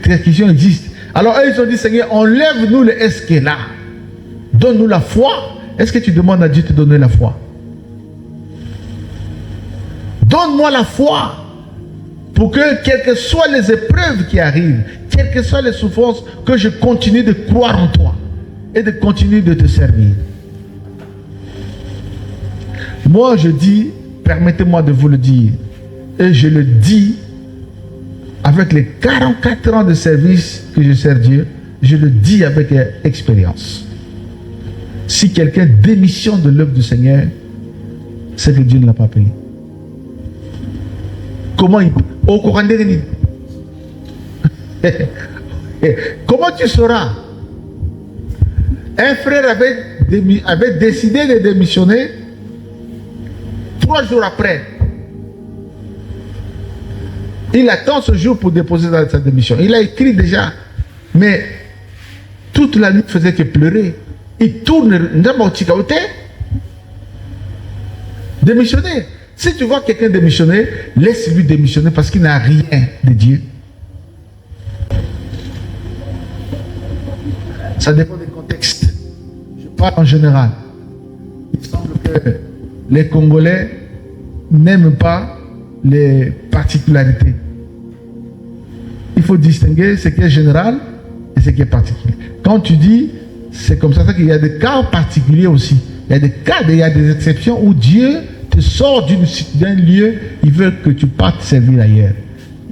cette question existe? Alors eux, ils ont dit, Seigneur, enlève-nous le est-ce que là. Donne-nous la foi. Est-ce que tu demandes à Dieu de te donner la foi? Donne-moi la foi pour que, quelles que soient les épreuves qui arrivent, quelles que soient les souffrances, que je continue de croire en toi et de continuer de te servir. Moi, je dis, permettez-moi de vous le dire, et je le dis avec les 44 ans de service que je sers Dieu, je le dis avec expérience. Si quelqu'un démissionne de l'œuvre du Seigneur, c'est que Dieu ne l'a pas appelé. Comment il peut? Au Coran de comment tu sauras? Un frère avait décidé de démissionner 3 jours après. Il attend ce jour pour déposer sa démission. Il a écrit déjà, mais toute la nuit faisait que pleurer. Il tourne, démissionner. Si tu vois quelqu'un démissionner, laisse-lui démissionner parce qu'il n'a rien de Dieu. Ça dépend des contextes. Je parle en général. Il semble que les Congolais n'aiment pas les particularités. Il faut distinguer ce qui est général et ce qui est particulier. Quand tu dis, c'est comme ça qu'il y a des cas particuliers aussi. Il y a des cas, il y a des exceptions où Dieu te sort d'un lieu, il veut que tu partes servir ailleurs.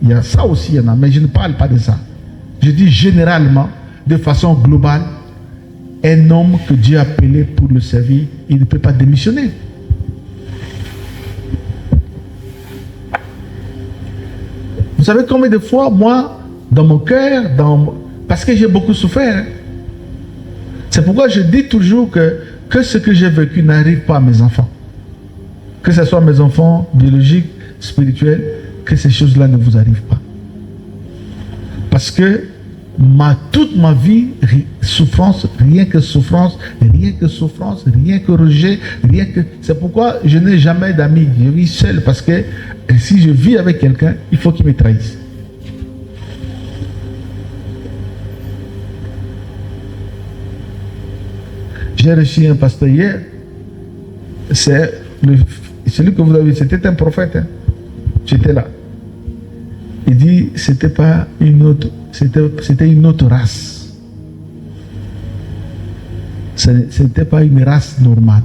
Il y a ça aussi, il y en a, mais je ne parle pas de ça. Je dis généralement, de façon globale, un homme que Dieu a appelé pour le servir, il ne peut pas démissionner. Vous savez combien de fois, moi, dans mon cœur, parce que j'ai beaucoup souffert, hein, c'est pourquoi je dis toujours que ce que j'ai vécu n'arrive pas à mes enfants. Que ce soit mes enfants biologiques, spirituels, que ces choses-là ne vous arrivent pas. Parce que toute ma vie, souffrance, rien que souffrance, rien que souffrance, rien que rejet, rien que... C'est pourquoi je n'ai jamais d'amis. Je vis seul parce que si je vis avec quelqu'un, il faut qu'il me trahisse. J'ai reçu un pasteur hier. C'est celui que vous avez vu, c'était un prophète. Hein. J'étais là. Il dit, c'était pas une autre, c'était une autre race. C'était pas une race normale.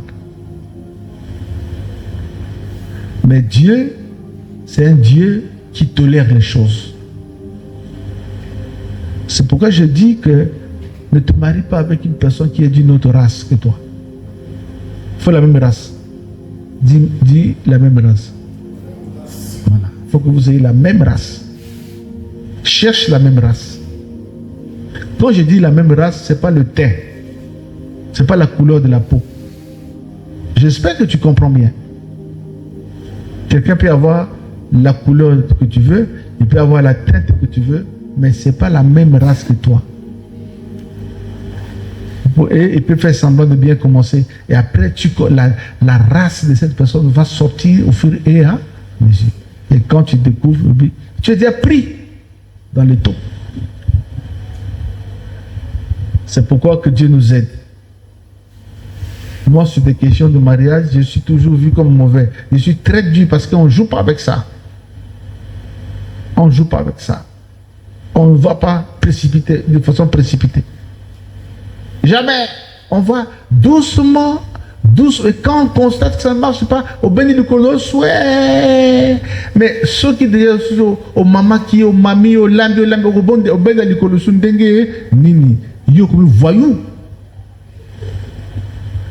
Mais Dieu, c'est un Dieu qui tolère les choses. C'est pourquoi je dis que ne te marie pas avec une personne qui est d'une autre race que toi. Il faut la même race. Dis la même race. Voilà. Il faut que vous ayez la même race. Cherche la même race. Quand je dis la même race, ce n'est pas le teint. Ce n'est pas la couleur de la peau. J'espère que tu comprends bien. Quelqu'un peut avoir la couleur que tu veux, il peut avoir la teinte que tu veux, mais ce n'est pas la même race que toi. Et il peut faire semblant de bien commencer. Et après, la race de cette personne va sortir au fur et à mesure. Et quand tu découvres, tu es déjà pris dans les taux. C'est pourquoi que Dieu nous aide. Moi, sur des questions de mariage, je suis toujours vu comme mauvais. Je suis très dur parce qu'on ne joue pas avec ça. On ne joue pas avec ça. On ne va pas précipiter, de façon précipitée. Jamais. On va doucement, doucement. Et quand on constate que ça ne marche pas, au béni du colosse, ouais. Mais ceux qui disent au maman qui, au mami, au lambi, au bonde, au béni du colosse, nini, yo comme voyou.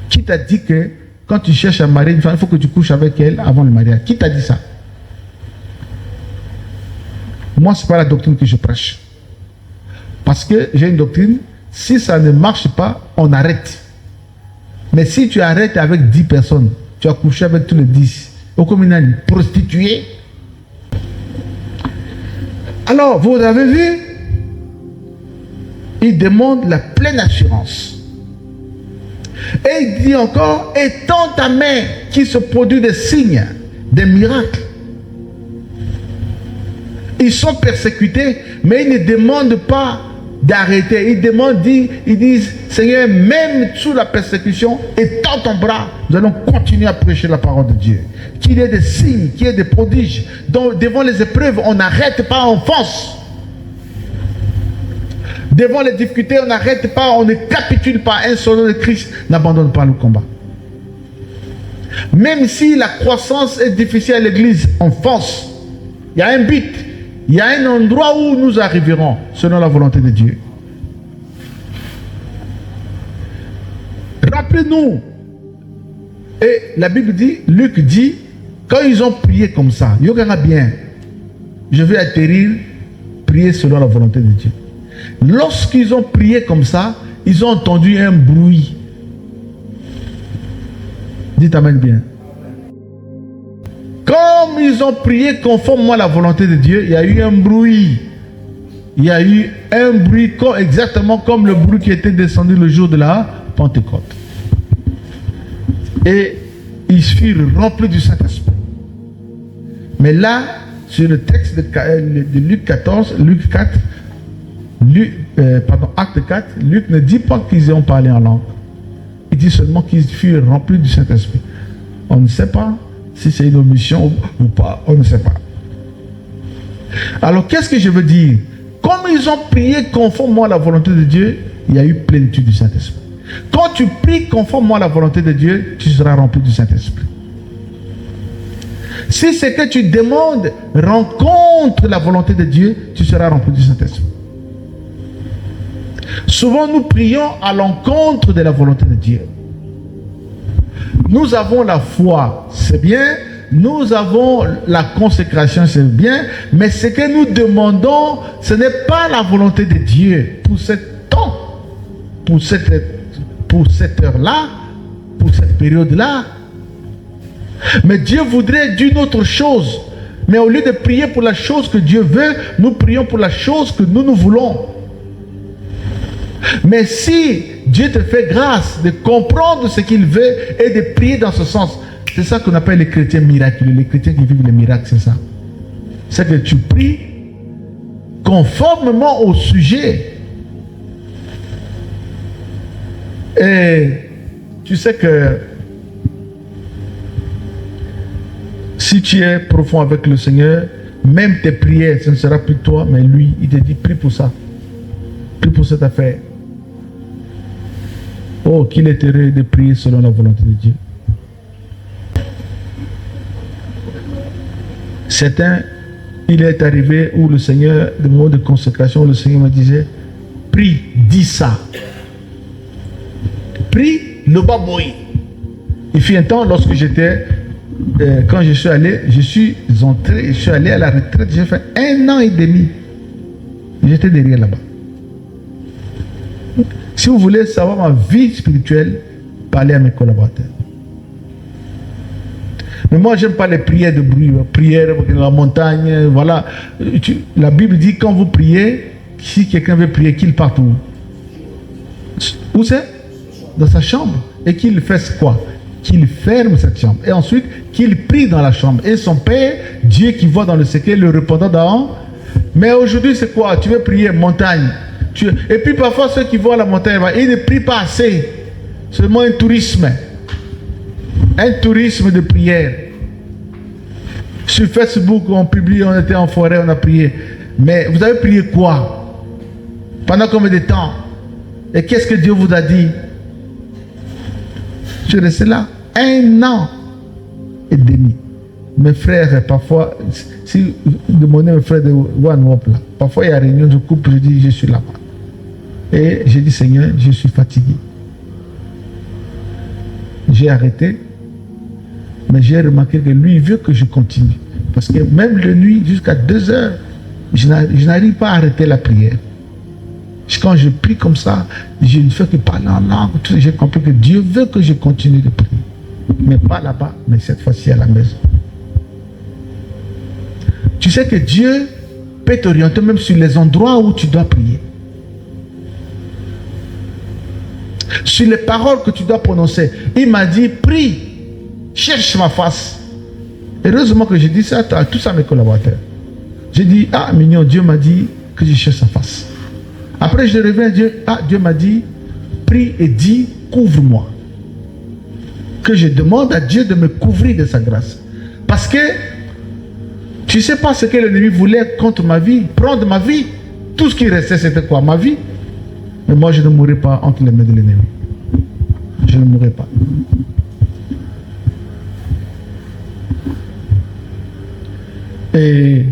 Qui t'a dit que quand tu cherches à marier une femme, il faut que tu couches avec elle avant le mariage? Qui t'a dit ça? Moi, ce n'est pas la doctrine que je prêche. Parce que j'ai une doctrine, si ça ne marche pas, on arrête. Mais si tu arrêtes avec 10 personnes, tu as couché avec tous les 10, au communal, prostituée. Alors, vous avez vu, il demande la pleine assurance. Et il dit encore, étends ta main, qui se produit des signes, des miracles. Ils sont persécutés, mais ils ne demandent pas d'arrêter. Ils disent, Seigneur, même sous la persécution, étends ton bras, nous allons continuer à prêcher la parole de Dieu. Qu'il y ait des signes, qu'il y ait des prodiges. Donc, devant les épreuves, on n'arrête pas, on fonce. Devant les difficultés, on n'arrête pas, on ne capitule pas. Un soldat de Christ n'abandonne pas le combat. Même si la croissance est difficile à l'église, on fonce. Il y a un but. Il y a un endroit où nous arriverons, selon la volonté de Dieu. Rappelez-nous. Et la Bible dit, Luc dit, quand ils ont prié comme ça, il y aura bien, je vais atterrir, prier selon la volonté de Dieu. Lorsqu'ils ont prié comme ça, ils ont entendu un bruit. Dites amen bien. Comme ils ont prié conformément à la volonté de Dieu, il y a eu un bruit. Il y a eu un bruit exactement comme le bruit qui était descendu le jour de la Pentecôte. Et ils furent remplis du Saint-Esprit. Mais là, sur le texte de Luc 14, Luc 4, Acte 4, Luc ne dit pas qu'ils ont parlé en langue. Il dit seulement qu'ils furent remplis du Saint-Esprit. On ne sait pas si c'est une omission ou pas, on ne sait pas. Alors, qu'est-ce que je veux dire? Comme ils ont prié conformément à la volonté de Dieu, il y a eu plénitude du Saint-Esprit. Quand tu pries conformément à la volonté de Dieu, tu seras rempli du Saint-Esprit. Si c'est que tu demandes rencontre la volonté de Dieu, tu seras rempli du Saint-Esprit. Souvent, nous prions à l'encontre de la volonté de Dieu. Nous avons la foi, c'est bien. Nous avons la consécration, c'est bien. Mais ce que nous demandons, ce n'est pas la volonté de Dieu pour ce temps, pour cette heure-là, pour cette période-là. Mais Dieu voudrait d'une autre chose. Mais au lieu de prier pour la chose que Dieu veut, nous prions pour la chose que nous voulons. Mais si Dieu te fait grâce de comprendre ce qu'il veut et de prier dans ce sens, c'est ça qu'on appelle les chrétiens miraculeux, les chrétiens qui vivent les miracles, c'est ça. C'est que tu pries conformément au sujet. Et tu sais que si tu es profond avec le Seigneur, même tes prières, ce ne sera plus toi, mais lui, il te dit, prie pour ça. Prie pour cette affaire. Oh, qu'il est heureux de prier selon la volonté de Dieu. Certains, il est arrivé où le Seigneur, le moment de consécration, où le Seigneur me disait, prie, dis ça. Prie, le baboui. Il fut un temps, lorsque j'étais, quand je suis allé à la retraite, j'ai fait 1 an et demi. J'étais derrière là-bas. Si vous voulez savoir ma vie spirituelle, parlez à mes collaborateurs. Mais moi, j'aime pas les prières de bruit, prières dans la montagne, voilà. La Bible dit, quand vous priez, si quelqu'un veut prier, qu'il parte où? Où c'est? Dans sa chambre. Et qu'il fasse quoi? Qu'il ferme cette chambre. Et ensuite, qu'il prie dans la chambre. Et son Père, Dieu qui voit dans le secret, le répondant d'en. Mais aujourd'hui, c'est quoi? Tu veux prier montagne. Et puis parfois, ceux qui vont à la montagne, ils ne prient pas assez. Seulement un tourisme. Un tourisme de prière. Sur Facebook, on publie, on était en forêt, on a prié. Mais vous avez prié quoi? Pendant combien de temps? Et qu'est-ce que Dieu vous a dit? Je suis resté là 1 an et demi. Mes frères, parfois, si vous demandez mes frères de One Wop, là, parfois il y a réunion de couple, je dis, je suis là-bas. Et j'ai dit, Seigneur, je suis fatigué. J'ai arrêté. Mais j'ai remarqué que lui, il veut que je continue. Parce que même la nuit, jusqu'à 2 heures, je n'arrive pas à arrêter la prière. Quand je prie comme ça, je ne fais que parler en langue. J'ai compris que Dieu veut que je continue de prier. Mais pas là-bas, mais cette fois-ci à la maison. Tu sais que Dieu peut t'orienter même sur les endroits où tu dois prier. sur les paroles que tu dois prononcer. Il m'a dit, prie, cherche ma face. Heureusement que j'ai dit ça à tous mes collaborateurs. J'ai dit, ah mignon, Dieu m'a dit que je cherche sa face. Après je reviens, Dieu m'a dit, prie et dis, couvre-moi. Que je demande à Dieu de me couvrir de sa grâce. Parce que tu ne sais pas ce que l'ennemi voulait contre ma vie, prendre ma vie. Tout ce qui restait, c'était quoi? Ma vie. Mais moi, je ne mourrai pas entre les mains de l'ennemi. Je ne mourrai pas. Et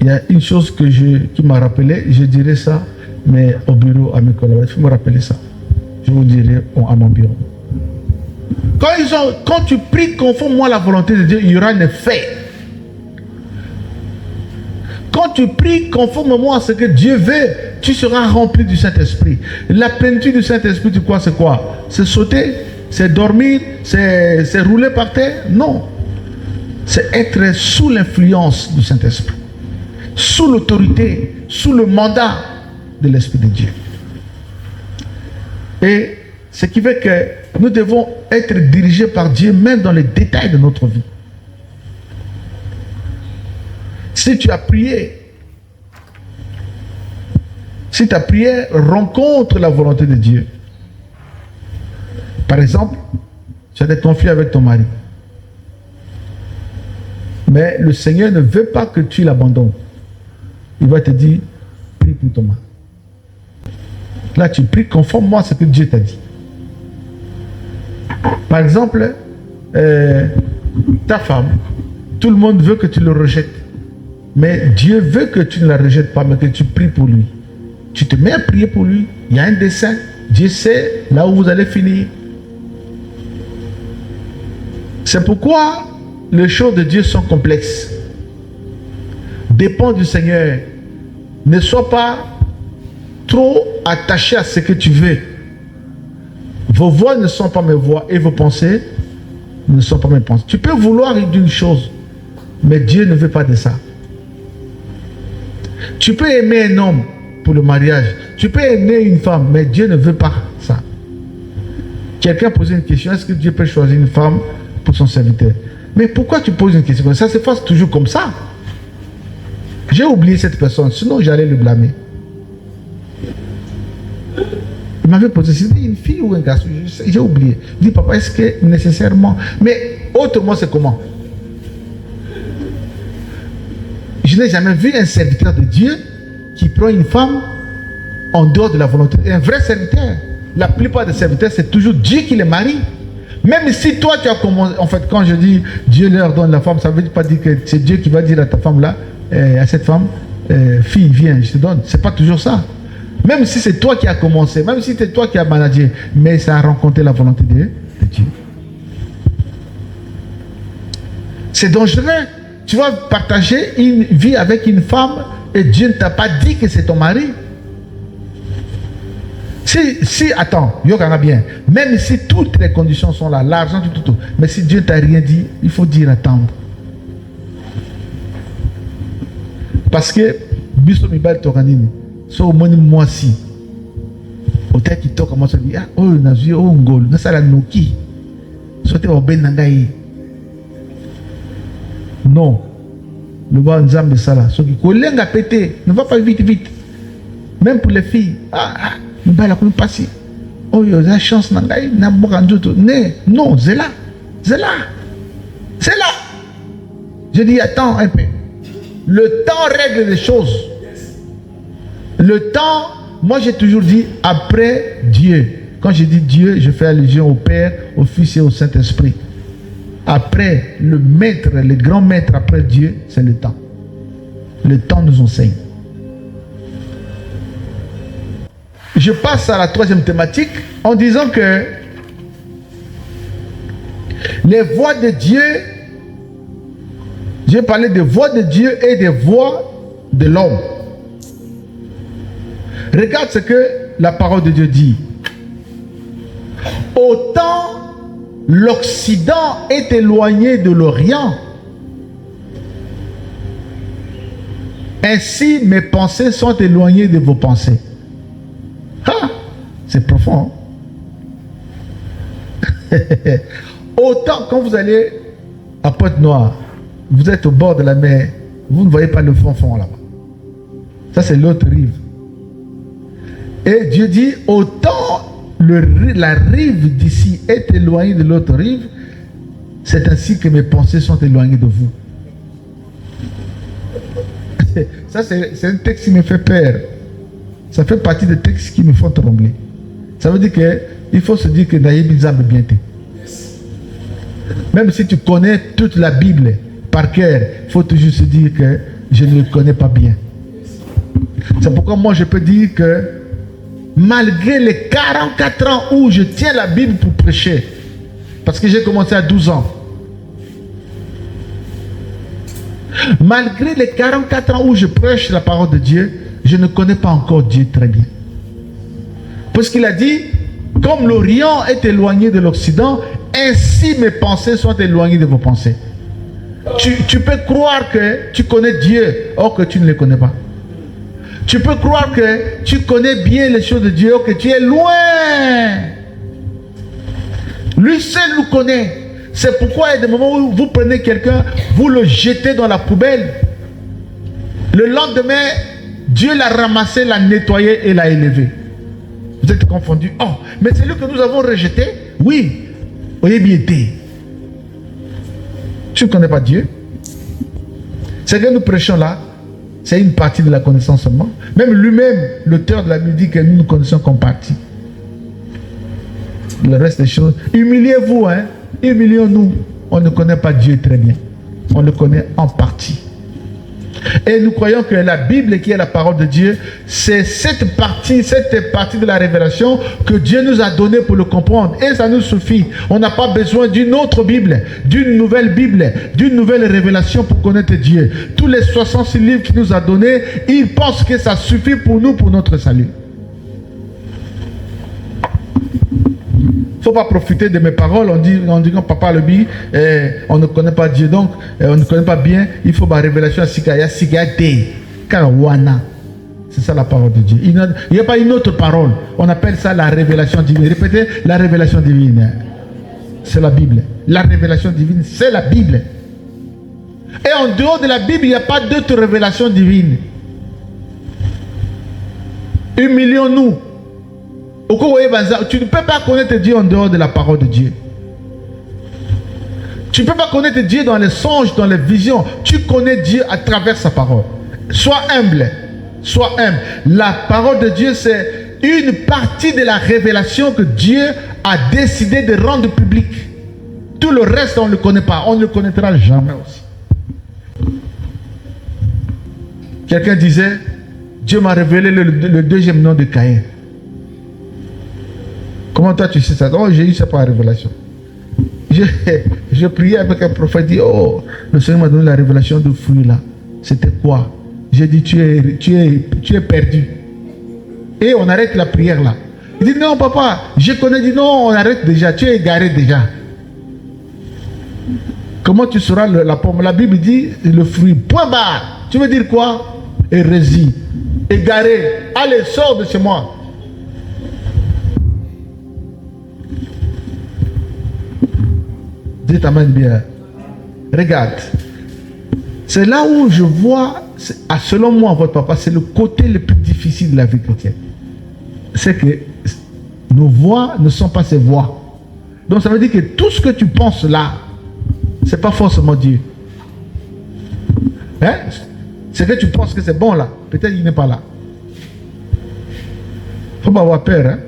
il y a une chose qui m'a rappelé, je dirais ça, mais au bureau, à mes collaborateurs, il faut me rappeler ça. Je vous dirai à mon bureau. Quand tu pries conformément à la volonté de Dieu, il y aura un effet. Quand tu pries conformément à ce que Dieu veut, tu seras rempli du Saint-Esprit. La plénitude du Saint-Esprit, tu crois, c'est quoi? C'est sauter, c'est dormir, c'est rouler par terre? Non. C'est être sous l'influence du Saint-Esprit, sous l'autorité, sous le mandat de l'Esprit de Dieu. Et ce qui fait que nous devons être dirigés par Dieu même dans les détails de notre vie. Si tu as prié, si ta prière rencontre la volonté de Dieu, par exemple, tu as des conflits avec ton mari, mais le Seigneur ne veut pas que tu l'abandonnes. Il va te dire, prie pour ton mari. Là, tu pries conformément à ce que Dieu t'a dit. Par exemple, ta femme, tout le monde veut que tu le rejettes. Mais Dieu veut que tu ne la rejettes pas, mais que tu pries pour lui. Tu te mets à prier pour lui. Il y a un dessein. Dieu sait là où vous allez finir. C'est pourquoi les choses de Dieu sont complexes. Dépends du Seigneur. Ne sois pas trop attaché à ce que tu veux. Vos voix ne sont pas mes voix et vos pensées ne sont pas mes pensées. Tu peux vouloir d'une chose, mais Dieu ne veut pas de ça. Tu peux aimer un homme pour le mariage. Tu peux aimer une femme, mais Dieu ne veut pas ça. Quelqu'un posait une question, est-ce que Dieu peut choisir une femme pour son serviteur? Mais pourquoi tu poses une question? Ça se passe toujours comme ça. J'ai oublié cette personne, sinon j'allais le blâmer. Il m'avait posé, c'était une fille ou un garçon, j'ai oublié. Il dit, papa, est-ce que nécessairement... Mais autrement, c'est comment? Je n'ai jamais vu un serviteur de Dieu qui prend une femme en dehors de la volonté. Un vrai serviteur. La plupart des serviteurs, c'est toujours Dieu qui les marie. Même si toi, tu as commencé... En fait, quand je dis Dieu leur donne la femme, ça ne veut pas dire que c'est Dieu qui va dire à ta femme là, à cette femme, fille, viens, je te donne. Ce n'est pas toujours ça. Même si c'est toi qui as commencé, même si c'est toi qui as managé, mais ça a rencontré la volonté de Dieu. C'est dangereux. Tu vas partager une vie avec une femme et Dieu ne t'a pas dit que c'est ton mari. Attends, Yogana bien, même si toutes les conditions sont là, l'argent, tout, mais si Dieu ne t'a rien dit, il faut dire attendre. Parce que, biso mibal toranini, so moni mwasi, ote qui toka moi se dit, ah, oh, nazi, oh, ngol, nasala noki, sote oben nangai. Non, le bon Nzambe sala, ce qui kolenga pété, ne va pas vite. Même pour les filles, ne va pas passer. Oh, il y a la chance nangai, n'a pas non, c'est là. Je dis, attends un peu. Le temps règle les choses. Le temps, moi j'ai toujours dit après Dieu. Quand je dis Dieu, je fais allusion au Père, au Fils et au Saint-Esprit. Après le maître, le grand maître après Dieu, c'est le temps. Le temps nous enseigne. Je passe à la troisième thématique en disant que les voix de Dieu, j'ai parlé des voix de Dieu et des voix de l'homme. Regarde ce que la parole de Dieu dit. Autant l'Occident est éloigné de l'Orient, ainsi mes pensées sont éloignées de vos pensées. Ah! C'est profond. Hein? Autant quand vous allez à Pointe-Noire, vous êtes au bord de la mer, vous ne voyez pas le fond là-bas. Ça, c'est l'autre rive. Et Dieu dit, autant la rive d'ici est éloignée de l'autre rive, c'est ainsi que mes pensées sont éloignées de vous. Ça, c'est un texte qui me fait peur. Ça fait partie des textes qui me font trembler. Ça veut dire qu'il faut se dire que Naïb Nzambe bien t'es. Même si tu connais toute la Bible par cœur, il faut toujours se dire que je ne le connais pas bien. C'est pourquoi moi je peux dire que malgré les 44 ans où je tiens la Bible pour prêcher, parce que j'ai commencé à 12 ans, malgré les 44 ans où je prêche la parole de Dieu, je ne connais pas encore Dieu très bien. Parce qu'il a dit, comme l'Orient est éloigné de l'Occident, ainsi mes pensées sont éloignées de vos pensées. Tu peux croire que tu connais Dieu, or que tu ne le connais pas. Tu peux croire que tu connais bien les choses de Dieu, or que tu es loin. Lui seul nous connaît. C'est pourquoi il y a des moments où vous prenez quelqu'un, vous le jetez dans la poubelle. Le lendemain, Dieu l'a ramassé, l'a nettoyé et l'a élevé. Vous êtes confondus. Oh, mais c'est lui que nous avons rejeté? Oui. Oyez bien. Tu ne connais pas Dieu? Ce que nous prêchons là, c'est une partie de la connaissance seulement. Même lui-même, l'auteur de la Bible dit que nous connaissons qu'en partie. Le reste des choses. Humiliez-vous, hein? Humilions-nous. On ne connaît pas Dieu très bien. On le connaît en partie. Et nous croyons que la Bible, qui est la parole de Dieu, c'est cette partie de la révélation que Dieu nous a donnée pour le comprendre. Et ça nous suffit. On n'a pas besoin d'une autre Bible, d'une nouvelle Bible, d'une nouvelle révélation pour connaître Dieu. Tous les 66 livres qu'il nous a donnés, il pense que ça suffit pour nous, pour notre salut. Il ne faut pas profiter de mes paroles en disant papa le dit, on ne connaît pas Dieu, donc on ne connaît pas bien, il faut ma révélation à Sikaya Karawana. C'est ça la parole de Dieu. Il n'y a pas une autre parole. On appelle ça la révélation divine. Répétez, la révélation divine. C'est la Bible. La révélation divine, c'est la Bible. Et en dehors de la Bible, il n'y a pas d'autre révélation divine. Humilions-nous. Tu ne peux pas connaître Dieu en dehors de la parole de Dieu. Tu ne peux pas connaître Dieu dans les songes, dans les visions. Tu connais Dieu à travers sa parole. Sois humble. Sois humble. La parole de Dieu, c'est une partie de la révélation que Dieu a décidé de rendre publique. Tout le reste, on ne le connaît pas. On ne le connaîtra jamais aussi. Quelqu'un disait, Dieu m'a révélé le deuxième nom de Caïn. Comment toi tu sais ça? Oh, j'ai eu ça par la révélation. Je priais avec un prophète, dit, oh, le Seigneur m'a donné la révélation de fruit là. C'était quoi? J'ai dit, tu es perdu. Et on arrête la prière là. Il dit, non papa, je connais, dit non, on arrête déjà, tu es égaré déjà. Comment tu seras la pomme? La Bible dit, le fruit, point barre. Tu veux dire quoi? Hérésie, égaré, allez, sors de chez moi. Dites amen bien. Regarde. C'est là où je vois, selon moi, votre papa, c'est le côté le plus difficile de la vie chrétienne. C'est que nos voix ne sont pas ses voix. Donc ça veut dire que tout ce que tu penses là, c'est pas forcément Dieu. Hein? C'est que tu penses que c'est bon là. Peut-être il n'est pas là. Faut pas avoir peur. Hein?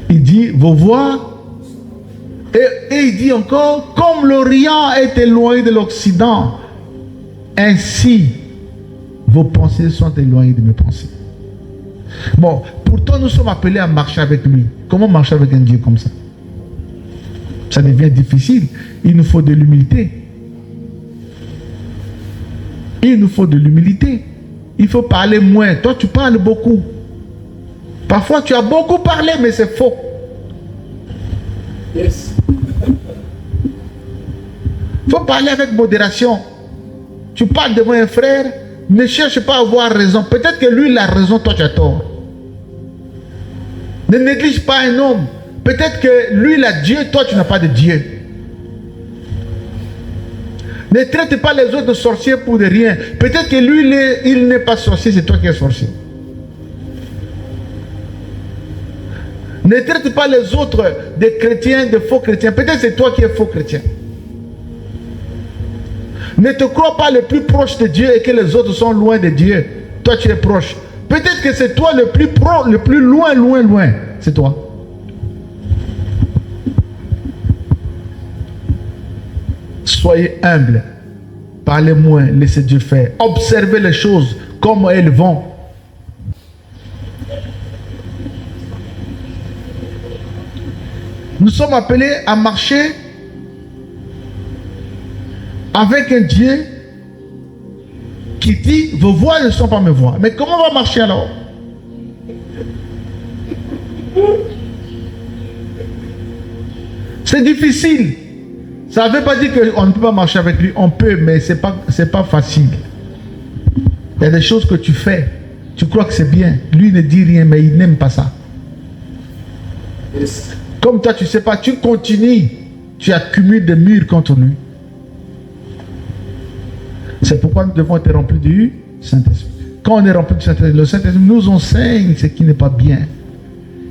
Il dit, vos voix. Et il dit encore, comme l'Orient est éloigné de l'Occident, ainsi vos pensées sont éloignées de mes pensées. Bon, pourtant nous sommes appelés à marcher avec lui. Comment marcher avec un Dieu comme ça? Ça devient difficile. Il nous faut de l'humilité. Il nous faut de l'humilité. Il faut parler moins. Toi, tu parles beaucoup. Parfois, tu as beaucoup parlé, mais c'est faux. Yes. Il faut parler avec modération. Tu parles devant un frère, ne cherche pas à avoir raison. Peut-être que lui, il a raison, toi, tu as tort. Ne néglige pas un homme. Peut-être que lui, il a Dieu, toi, tu n'as pas de Dieu. Ne traite pas les autres de sorciers pour de rien. Peut-être que lui, il n'est pas sorcier, c'est toi qui es sorcier. Ne traite pas les autres de chrétiens, de faux chrétiens. Peut-être que c'est toi qui es faux chrétien. Ne te crois pas le plus proche de Dieu et que les autres sont loin de Dieu. Toi, tu es proche. Peut-être que c'est toi le plus loin, loin, loin. C'est toi. Soyez humble. Parlez moins, laissez Dieu faire. Observez les choses comme elles vont. Nous sommes appelés à marcher avec un Dieu qui dit, vos voix ne sont pas mes voix. Mais comment on va marcher alors? C'est difficile. Ça ne veut pas dire qu'on ne peut pas marcher avec lui. On peut, mais ce n'est pas facile. Il y a des choses que tu fais. Tu crois que c'est bien. Lui ne dit rien, mais il n'aime pas ça. Comme toi, tu ne sais pas, tu continues. Tu accumules des murs contre lui. C'est pourquoi nous devons être remplis du Saint-Esprit. Quand on est rempli du Saint-Esprit, le Saint-Esprit nous enseigne ce qui n'est pas bien.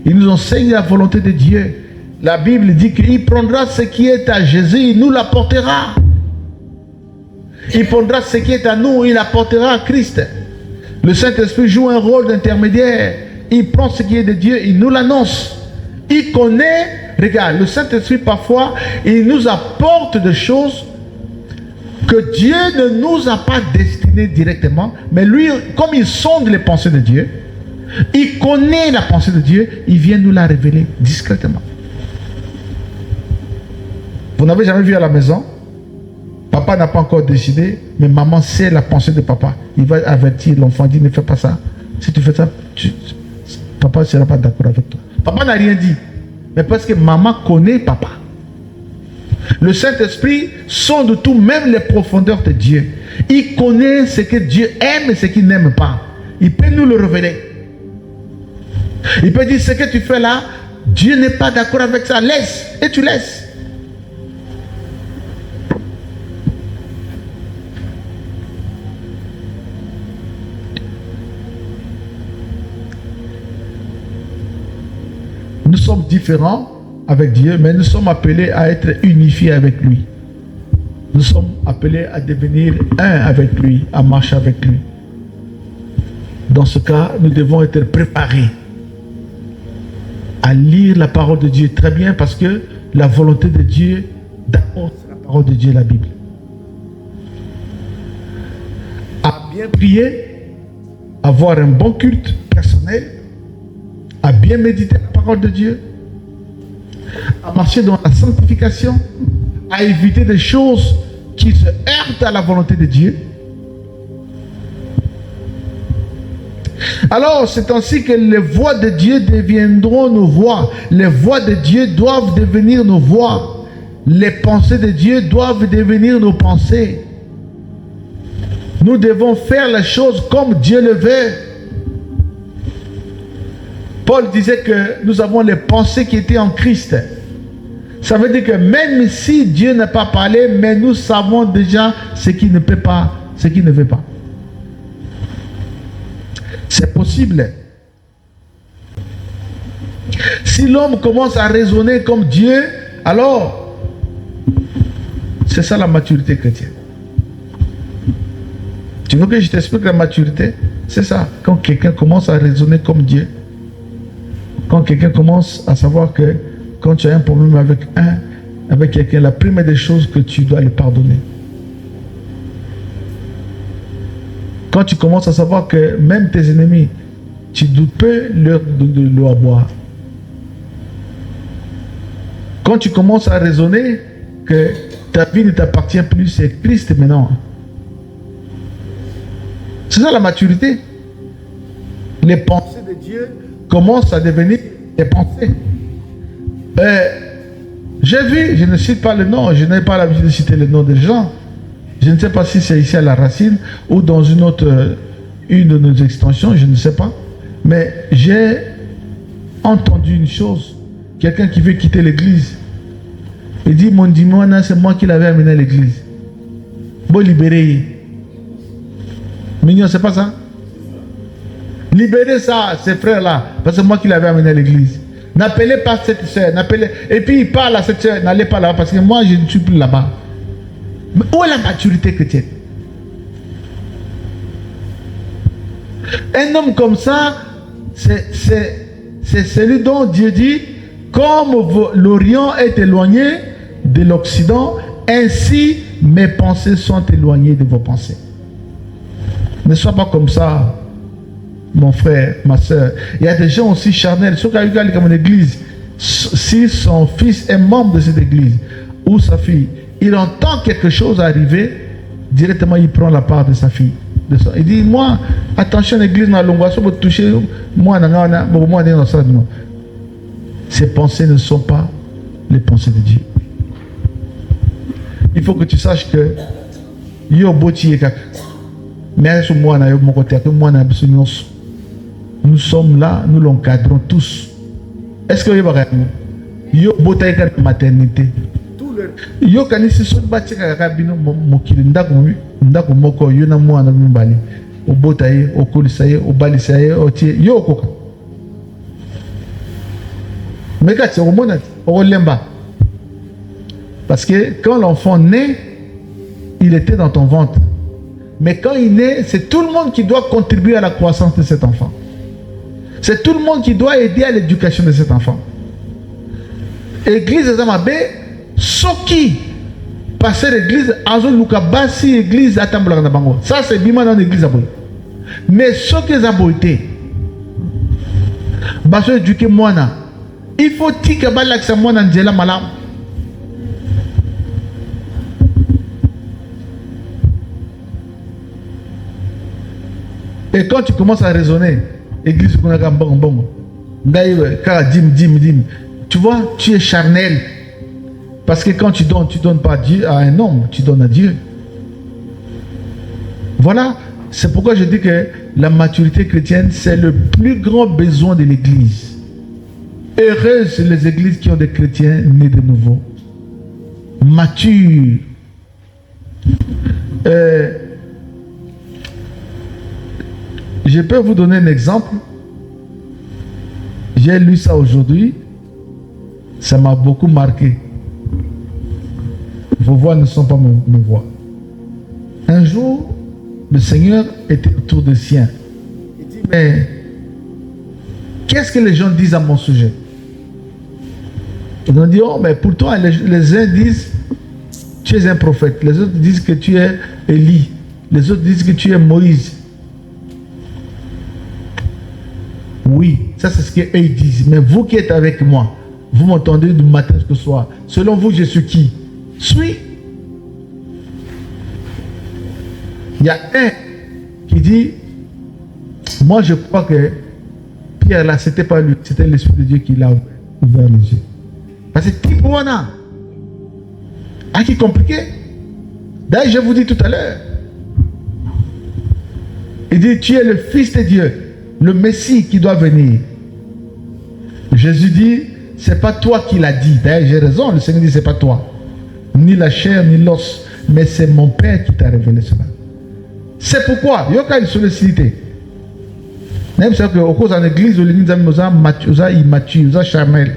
Il nous enseigne la volonté de Dieu. La Bible dit qu'il prendra ce qui est à Jésus, il nous l'apportera. Il prendra ce qui est à nous, il l'apportera à Christ. Le Saint-Esprit joue un rôle d'intermédiaire. Il prend ce qui est de Dieu, il nous l'annonce. Il connaît, regarde, le Saint-Esprit parfois, il nous apporte des choses que Dieu ne nous a pas destinées directement, mais lui, comme il sonde les pensées de Dieu, il connaît la pensée de Dieu, il vient nous la révéler discrètement. Vous n'avez jamais vu à la maison, papa n'a pas encore décidé, mais maman sait la pensée de papa. Il va avertir l'enfant, dit ne fais pas ça. Si tu fais ça, papa ne sera pas d'accord avec toi. Papa n'a rien dit, mais parce que maman connaît papa. Le Saint-Esprit sonde tout, même les profondeurs de Dieu. Il connaît ce que Dieu aime et ce qu'il n'aime pas. Il peut nous le révéler. Il peut dire ce que tu fais là, Dieu n'est pas d'accord avec ça, laisse, et tu laisses. Nous sommes différents avec Dieu, mais nous sommes appelés à être unifiés avec lui. Nous sommes appelés à devenir un avec lui, à marcher avec lui. Dans ce cas, nous devons être préparés à lire la parole de Dieu très bien, parce que la volonté de Dieu, d'abord, c'est la parole de Dieu, la Bible. À bien prier, avoir un bon culte personnel, à bien méditer la parole de Dieu, à marcher dans la sanctification, à éviter des choses qui se heurtent à la volonté de Dieu. Alors, c'est ainsi que les voix de Dieu deviendront nos voix. Les voix de Dieu doivent devenir nos voix. Les pensées de Dieu doivent devenir nos pensées. Nous devons faire les choses comme Dieu le veut. Paul disait que nous avons les pensées qui étaient en Christ. Ça veut dire que même si Dieu n'a pas parlé, mais nous savons déjà ce qu'il ne peut pas, ce qu'il ne veut pas. C'est possible. Si l'homme commence à raisonner comme Dieu, alors c'est ça la maturité chrétienne. Tu veux que je t'explique la maturité? C'est ça. Quand quelqu'un commence à raisonner comme Dieu, quand quelqu'un commence à savoir que quand tu as un problème avec quelqu'un, la première des choses que tu dois le pardonner. Quand tu commences à savoir que même tes ennemis, tu peux leur donner de l'eau à boire. Quand tu commences à raisonner que ta vie ne t'appartient plus, c'est Christ maintenant. C'est ça la maturité. Les pensées de Dieu commencent à devenir des pensées. J'ai vu, je ne cite pas le nom, je n'ai pas l'habitude de citer le nom des gens. Je ne sais pas si c'est ici à la Racine ou dans une de nos extensions, je ne sais pas. Mais j'ai entendu une chose. Quelqu'un qui veut quitter l'église. Il dit, mon dimanche, c'est moi qui l'avais amené à l'église. Bon, libérez. Mignon, c'est pas ça? Libérez ça, ces frères-là, parce que c'est moi qui l'avais amené à l'église. N'appelez pas cette soeur, et puis il parle à cette soeur, n'allez pas là-bas, parce que moi je ne suis plus là-bas. Mais où est la maturité chrétienne? Un homme comme ça, c'est celui dont Dieu dit, comme l'Orient est éloigné de l'Occident, ainsi mes pensées sont éloignées de vos pensées. Ne sois pas comme ça, mon frère, ma soeur. Il y a des gens aussi charnels. Ceux qui ont eu comme une église, si son fils est membre de cette église, ou sa fille, il entend quelque chose arriver, directement il prend la part de sa fille. Il dit, moi, attention, l'église m'a longué, si vous touchez, moi, ces pensées ne sont pas les pensées de Dieu. Il faut que tu saches que nous sommes là, nous l'encadrons tous. Est-ce que vous voyez yo botaï maternité? Yo kanisi so bati kakabino mokili ndako moko yo na mwana mbali obotaye okolisaye obalisaye otie yo okoka meka tse omona olemba parce que quand l'enfant naît il était dans ton ventre mais quand il naît c'est tout le monde qui doit contribuer à la croissance de cet enfant, c'est tout le monde qui doit aider à l'éducation de cet enfant. Église Zamabe Soki, passer l'église, Azo Luka Basi, église Atambola Bango. Ça, c'est Bima dans l'église Aboy. Mais ce que Zaboïté, Baso éduquer Moana, il faut que Balak Samona Ndjela Malam. Et quand tu commences à raisonner, église Kunaka Bongo, Dim, tu vois, tu es charnel. Parce que quand tu donnes pas à Dieu, à un homme, tu donnes à Dieu. Voilà, c'est pourquoi je dis que la maturité chrétienne, c'est le plus grand besoin de l'église. Heureuses les églises qui ont des chrétiens nés de nouveau, matures. Je peux vous donner un exemple. J'ai lu ça aujourd'hui. Ça m'a beaucoup marqué. Vos voix ne sont pas mes voix. Un jour, le Seigneur était autour des siens. Il dit, mais qu'est-ce que les gens disent à mon sujet? Ils ont dit, oh, mais pour toi, les uns disent, tu es un prophète. Les autres disent que tu es Élie. Les autres disent que tu es Moïse. Oui, ça c'est ce qu'eux disent. Mais vous qui êtes avec moi, vous m'entendez du matin jusqu'au soir. Selon vous, je suis qui? Suis. Il y a un qui dit, moi je crois que Pierre là, c'était pas lui, c'était l'Esprit de Dieu qui l'a ouvert les yeux. Parce que qui pour moi qui compliqué. D'ailleurs, je vous dis tout à l'heure. Il dit, tu es le Fils de Dieu, le Messie qui doit venir. Jésus dit, c'est pas toi qui l'as dit. D'ailleurs, j'ai raison, le Seigneur dit, c'est pas toi. Ni la chair, ni l'os. Mais c'est mon Père qui t'a révélé cela. C'est pourquoi, il y a une sollicité. Même si au cause en église, immature, charnel.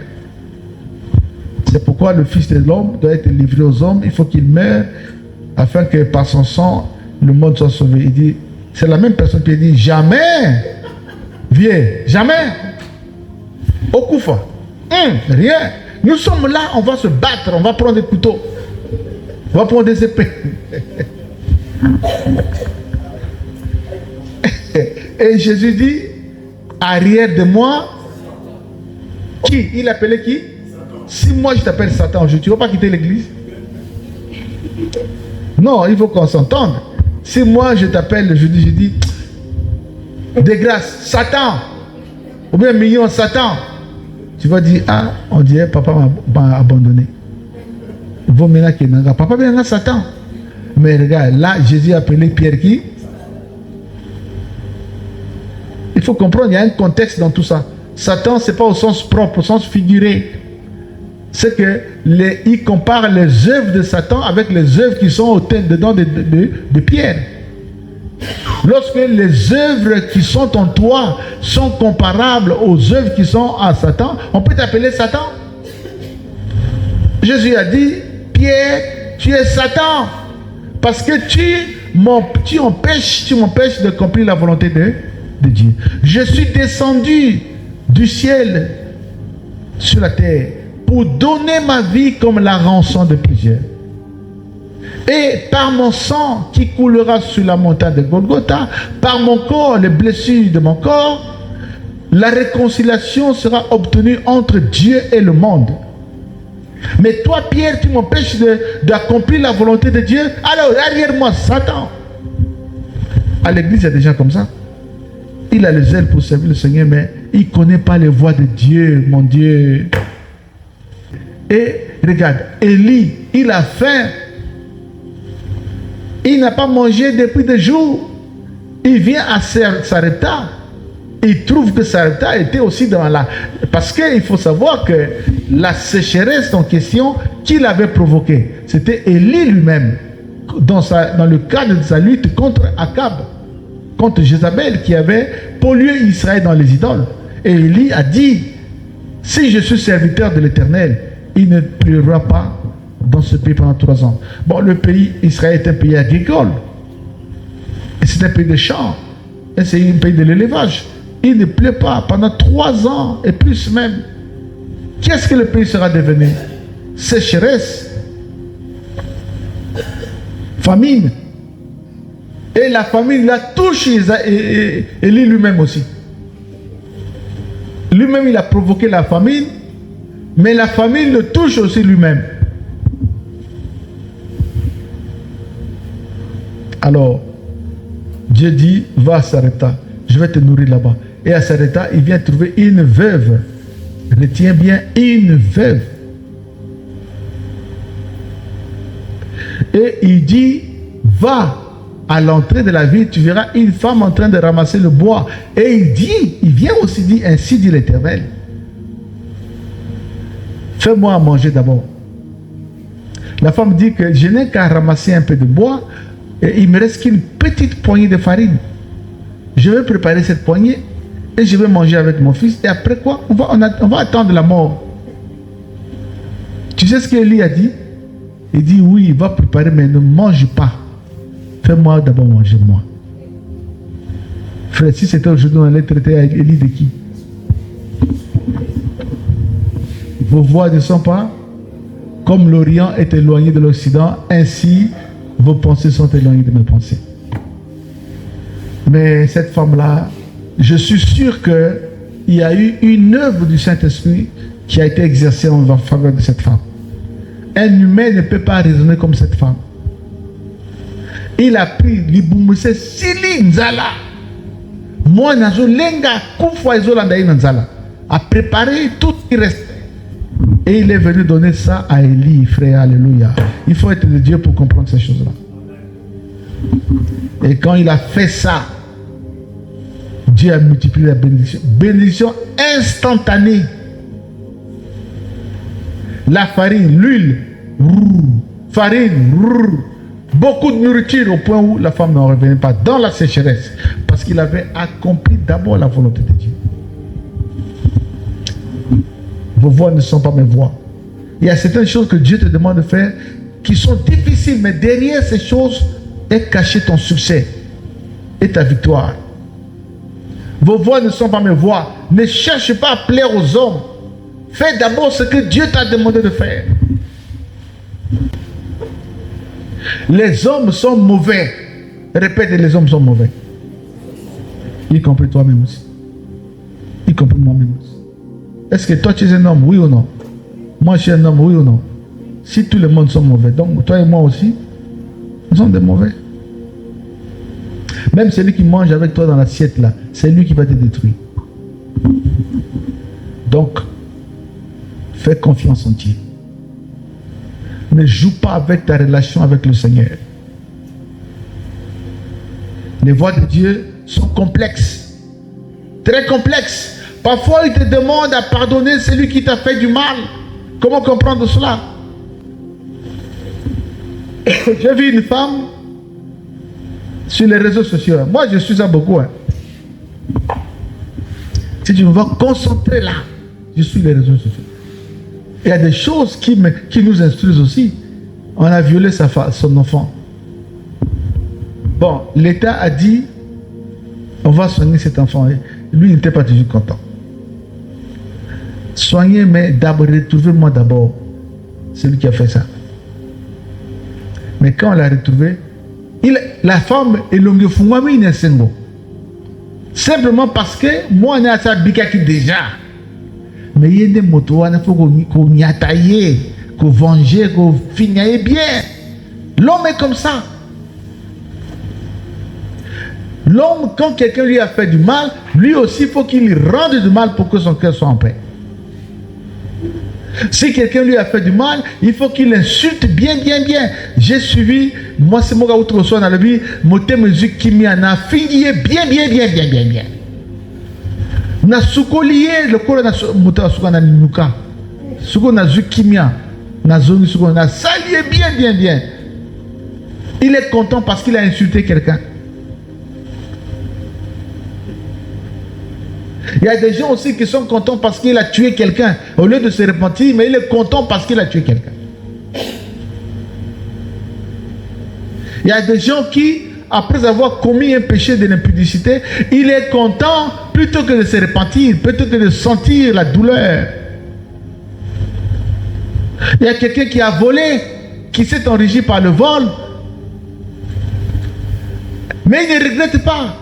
C'est pourquoi le Fils de l'homme doit être livré aux hommes. Il faut qu'il meure afin que par son sang, le monde soit sauvé. Il dit, c'est la même personne qui dit, jamais, viens, jamais, au Koufa. Rien. Nous sommes là, on va se battre, on va prendre des couteaux, on va prendre des épées. Et Jésus dit, arrière de moi, qui? Il appelait qui? Si moi je t'appelle Satan, tu ne vas pas quitter l'église? Non, il faut qu'on s'entende. Si moi je t'appelle, je dis, de grâce, Satan, ou bien million Satan, tu vas dire, ah, on dirait papa m'a abandonné. Papa bien Satan. Mais regarde, là, Jésus a appelé Pierre qui? Il faut comprendre, il y a un contexte dans tout ça. Satan, ce n'est pas au sens propre, au sens figuré. C'est qu'il compare les œuvres de Satan avec les œuvres qui sont dedans de Pierre. Lorsque les œuvres qui sont en toi sont comparables aux œuvres qui sont à Satan, on peut t'appeler Satan. Jésus a dit, Pierre, tu es Satan, parce que tu m'empêches d'accomplir la volonté de Dieu. Je suis descendu du ciel sur la terre pour donner ma vie comme la rançon de plusieurs. Et par mon sang qui coulera sur la montagne de Golgotha, par mon corps, les blessures de mon corps, la réconciliation sera obtenue entre Dieu et le monde. Mais toi, Pierre, tu m'empêches d'accomplir la volonté de Dieu. Alors, derrière moi, Satan. À l'église, il y a des gens comme ça. Il a les ailes pour servir le Seigneur, mais il ne connaît pas les voies de Dieu, mon Dieu. Et regarde, Élie, il a faim. Il n'a pas mangé depuis des jours. Il vient à Sarepta. Il trouve que Sarepta était aussi dans la... Parce qu'il faut savoir que la sécheresse en question, qui l'avait provoquée? C'était Élie lui-même, dans le cadre de sa lutte contre Akab, contre Jézabel, qui avait pollué Israël dans les idoles. Et Élie a dit, si je suis serviteur de l'Éternel, il ne pleuvra pas dans ce pays pendant 3 ans. Bon, le pays, Israël est un pays agricole. Et c'est un pays de champs. Et c'est un pays de l'élevage. Il ne pleut pas pendant 3 ans et plus même. Qu'est-ce que le pays sera devenu? Sécheresse. Famine. Et la famine la touche Élie lui-même aussi. Lui-même, il a provoqué la famine, mais la famine le touche aussi lui-même. Alors, Dieu dit, va à Sarepta, je vais te nourrir là-bas. Et à Sarepta, il vient trouver une veuve. Retiens bien, une veuve. Et il dit, va à l'entrée de la ville, tu verras une femme en train de ramasser le bois. Et il vient aussi dire, ainsi dit l'Éternel, fais-moi à manger d'abord. La femme dit que je n'ai qu'à ramasser un peu de bois et il me reste qu'une petite poignée de farine. Je vais préparer cette poignée et je vais manger avec mon fils. Et après quoi, on va attendre la mort. Tu sais ce qu'Élie a dit? Il dit, oui, il va préparer, mais ne mange pas. Fais-moi d'abord manger moi. Frère, si c'était aujourd'hui, on allait traiter avec Élie de qui? Vos voix ne sont pas comme l'Orient est éloigné de l'Occident, ainsi vos pensées sont éloignées de mes pensées. Mais cette femme-là, je suis sûr qu'il y a eu une œuvre du Saint-Esprit qui a été exercée en faveur de cette femme. Un humain ne peut pas raisonner comme cette femme. Il a pris l'Iboumoussé Sili Nzala. Moi, Nazo Lenga, Koufwa Ezolanda Nzala, a préparé tout ce qui restait. Et il est venu donner ça à Élie, frère. Alléluia. Il faut être de Dieu pour comprendre ces choses-là. Et quand il a fait ça, Dieu a multiplié la bénédiction. Bénédiction instantanée. La farine, l'huile, farine, beaucoup de nourriture au point où la femme n'en revenait pas dans la sécheresse. Parce qu'il avait accompli d'abord la volonté de Dieu. Vos voix ne sont pas mes voix. Il y a certaines choses que Dieu te demande de faire qui sont difficiles, mais derrière ces choses est caché ton succès et ta victoire. Vos voix ne sont pas mes voix. Ne cherche pas à plaire aux hommes. Fais d'abord ce que Dieu t'a demandé de faire. Les hommes sont mauvais. Répète, les hommes sont mauvais. Y compris toi-même aussi. Y compris moi-même aussi. Est-ce que toi tu es un homme, oui ou non? Moi je suis un homme, oui ou non? Si tout le monde sont mauvais, donc toi et moi aussi, nous sommes des mauvais. Même celui qui mange avec toi dans l'assiette là, c'est lui qui va te détruire. Donc, fais confiance en Dieu. Ne joue pas avec ta relation avec le Seigneur. Les voies de Dieu sont complexes. Très complexes. Parfois, il te demande à pardonner celui qui t'a fait du mal. Comment comprendre cela? J'ai vu une femme sur les réseaux sociaux. Moi, je suis ça beaucoup. Si tu me vois concentrer là, je suis les réseaux sociaux. Il y a des choses qui nous instruisent aussi. On a violé son enfant. Bon, l'État a dit, on va soigner cet enfant. Lui, il n'était pas toujours content. Soigner, mais d'abord, retrouvez-moi d'abord celui qui a fait ça. Mais quand on l'a retrouvé, la femme est longue fumami nesengo. Simplement parce que moi, on a ça bikaki déjà. Mais il y a des motos, il faut qu'on y attaille, qu'on venge, qu'on finisse bien. L'homme est comme ça. L'homme, quand quelqu'un lui a fait du mal, lui aussi, il faut qu'il lui rende du mal pour que son cœur soit en paix. Si quelqu'un lui a fait du mal, il faut qu'il l'insulte bien. J'ai suivi, moi c'est mon gars outre dans la vie, moté musique qui m'y en a fini bien. Na suko lié le corps na moto suko na nuka. Suko na zukimia, na zone suko na salié bien. Il est content parce qu'il a insulté quelqu'un. Il y a des gens aussi qui sont contents parce qu'il a tué quelqu'un. Au lieu de se repentir, mais il est content parce qu'il a tué quelqu'un. Il y a des gens qui, après avoir commis un péché de l'impudicité, il est content plutôt que de se repentir, plutôt que de sentir la douleur. Il y a quelqu'un qui a volé, qui s'est enrichi par le vol, mais il ne regrette pas.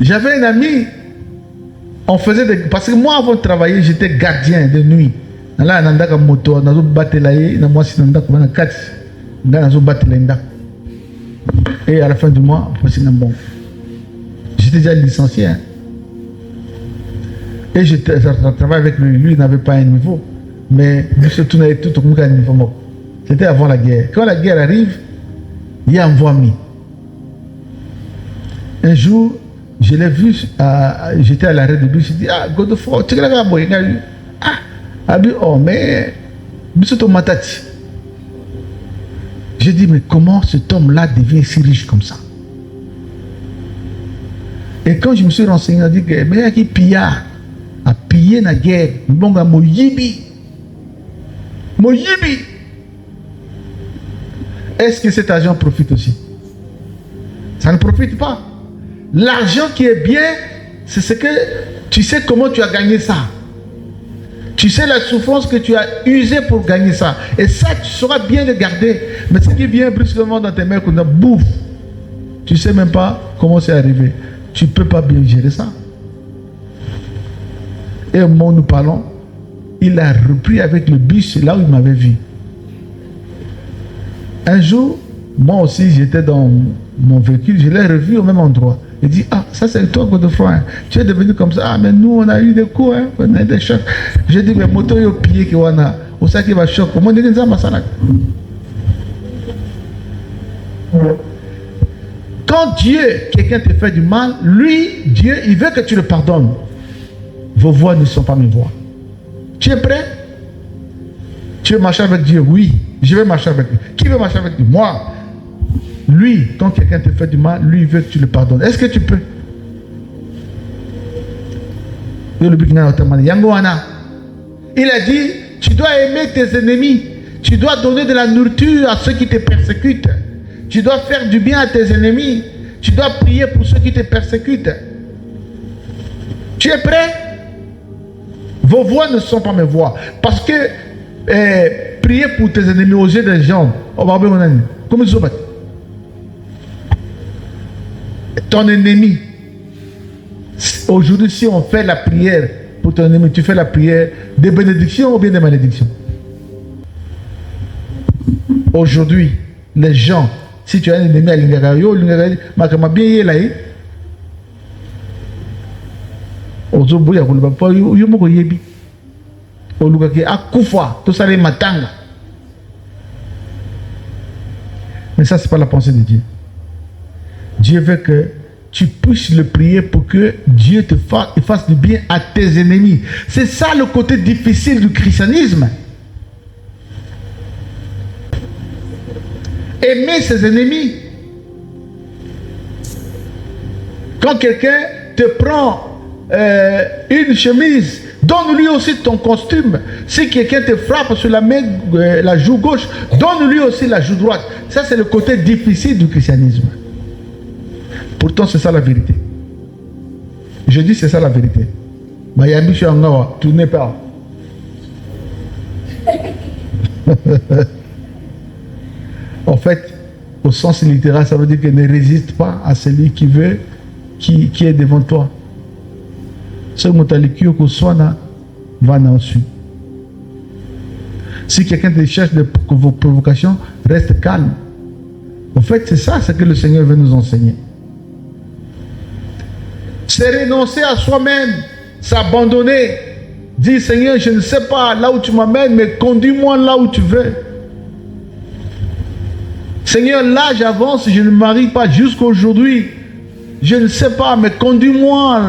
J'avais un ami, on faisait des... Parce que moi, avant de travailler, j'étais gardien de nuit. Là, on a moto, on a battu la et à la fin du mois, bon. J'étais déjà licencié. Et je travaillais avec lui. Lui, il n'avait pas un niveau. Mais lui, surtout, il avait tout un niveau. C'était avant la guerre. Quand la guerre arrive, il y a un voix mis. Un jour, je l'ai vu, j'étais à l'arrêt de bus, je dis, Godefroy, tu es là, oh, mais, matati. J'ai dit, mais comment cet homme-là devient si riche comme ça? Et quand je me suis renseigné, j'ai dit, mais il y a qui pilla, a pillé la guerre, bonga moyibi. Est-ce que cet argent profite aussi? Ça ne profite pas. L'argent qui est bien, c'est ce que tu sais comment tu as gagné ça. Tu sais la souffrance que tu as usée pour gagner ça. Et ça, tu sauras bien le garder. Mais ce qui vient brusquement dans tes mains, qu'on a bouffe, tu ne sais même pas comment c'est arrivé. Tu ne peux pas bien gérer ça. Et au moment où nous parlons, il a repris avec le bus là où il m'avait vu. Un jour, moi aussi, j'étais dans mon véhicule, je l'ai revu au même endroit. Il dit, ça c'est toi, Godefroy. Tu es devenu comme ça. Mais nous, on a eu des coups, on a eu des chocs. J'ai dit, mais moto, il y a pied qui va où ça qui va choquer. Comment dire ça, Massanak? Quand Dieu, quelqu'un te fait du mal, lui, Dieu, il veut que tu le pardonnes. Vos voix ne sont pas mes voix. Tu es prêt? Tu veux marcher avec Dieu? Oui, je vais marcher avec lui. Qui veut marcher avec lui? Moi. Lui, quand quelqu'un te fait du mal, lui, il veut que tu le pardonnes. Est-ce que tu peux? Il a dit, tu dois aimer tes ennemis. Tu dois donner de la nourriture à ceux qui te persécutent. Tu dois faire du bien à tes ennemis. Tu dois prier pour ceux qui te persécutent. Tu es prêt? Vos voix ne sont pas mes voix. Parce que prier pour tes ennemis aux yeux des gens, comme ils ont battu. Ton ennemi, aujourd'hui, si on fait la prière pour ton ennemi, tu fais la prière de bénédiction ou bien de malédiction? Aujourd'hui, les gens, si tu as un ennemi à l'ingarayo, ma bien y est là. Aujourd'hui, mais ça, c'est pas la pensée de Dieu. Dieu veut que tu puisses le prier pour que Dieu te fasse du bien à tes ennemis. C'est ça le côté difficile du christianisme. Aimer ses ennemis. Quand quelqu'un te prend une chemise, donne-lui aussi ton costume. Si quelqu'un te frappe sur la main, la joue gauche, donne-lui aussi la joue droite. Ça, c'est le côté difficile du christianisme. Pourtant, c'est ça la vérité. Je dis c'est ça la vérité. Miami, tu n'es pas. En fait, au sens littéral, ça veut dire que ne résiste pas à celui qui veut, qui est devant toi. Si quelqu'un te cherche de provocation, reste calme. En fait, c'est ça ce que le Seigneur veut nous enseigner. C'est renoncer à soi-même, s'abandonner, dire Seigneur, je ne sais pas là où tu m'amènes, mais conduis-moi là où tu veux. Seigneur, là j'avance, je ne me marie pas jusqu'à aujourd'hui. Je ne sais pas, mais conduis-moi.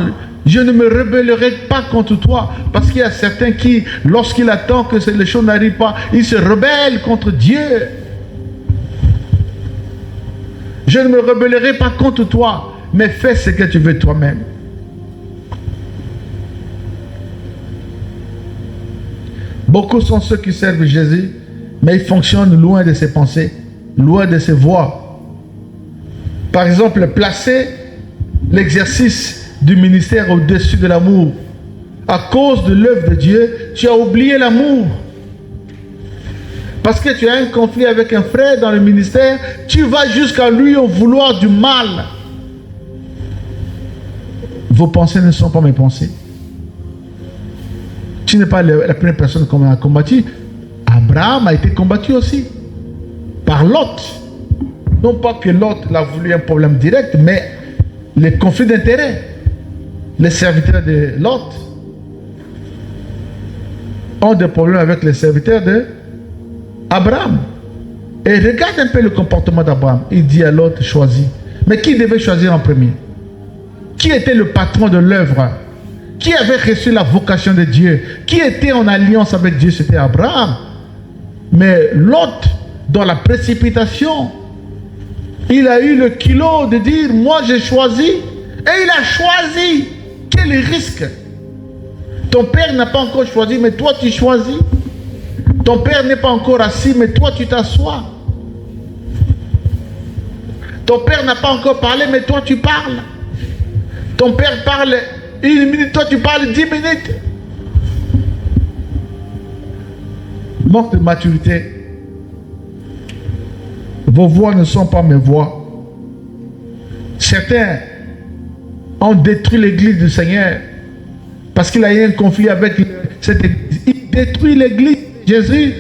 Je ne me rebellerai pas contre toi. Parce qu'il y a certains qui, lorsqu'il attend que les choses n'arrivent pas, ils se rebellent contre Dieu. Je ne me rebellerai pas contre toi, mais fais ce que tu veux toi-même. Beaucoup sont ceux qui servent Jésus, mais ils fonctionnent loin de ses pensées, loin de ses voies. Par exemple, placer l'exercice du ministère au-dessus de l'amour. À cause de l'œuvre de Dieu, tu as oublié l'amour. Parce que tu as un conflit avec un frère dans le ministère, tu vas jusqu'à lui en vouloir du mal. Vos pensées ne sont pas mes pensées. Tu n'es pas la première personne qu'on a combattu. Abraham a été combattu aussi par Lot. Non pas que Lot a voulu un problème direct, mais les conflits d'intérêts. Les serviteurs de Lot ont des problèmes avec les serviteurs d'Abraham. Et regarde un peu le comportement d'Abraham. Il dit à Lot, choisis. Mais qui devait choisir en premier? Qui était le patron de l'œuvre? Qui avait reçu la vocation de Dieu? Qui était en alliance avec Dieu? C'était Abraham. Mais Lot, dans la précipitation, il a eu le culot de dire, moi j'ai choisi. Et il a choisi. Quel risque! Ton père n'a pas encore choisi, mais toi tu choisis. Ton père n'est pas encore assis, mais toi tu t'assois. Ton père n'a pas encore parlé, mais toi tu parles. Ton père parle 1 minute, toi tu parles 10 minutes. Manque de maturité. Vos voix ne sont pas mes voix. Certains ont détruit l'église du Seigneur parce qu'il a eu un conflit avec cette église. Il détruit l'église de Jésus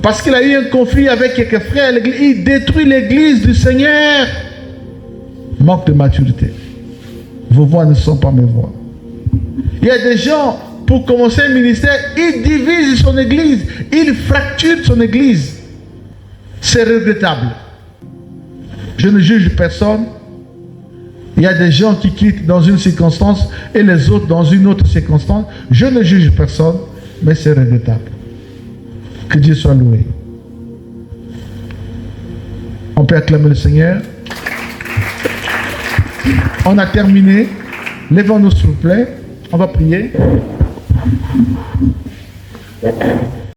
parce qu'il a eu un conflit avec quelques frères. Il détruit l'église du Seigneur. Manque de maturité. Vos voix ne sont pas mes voix. Il y a des gens, pour commencer un ministère, ils divisent son église, ils fracturent son église. C'est regrettable. Je ne juge personne. Il y a des gens qui quittent dans une circonstance et les autres dans une autre circonstance. Je ne juge personne, mais c'est regrettable. Que Dieu soit loué. On peut acclamer le Seigneur. On a terminé. Lèvons-nous s'il vous plaît. On va prier.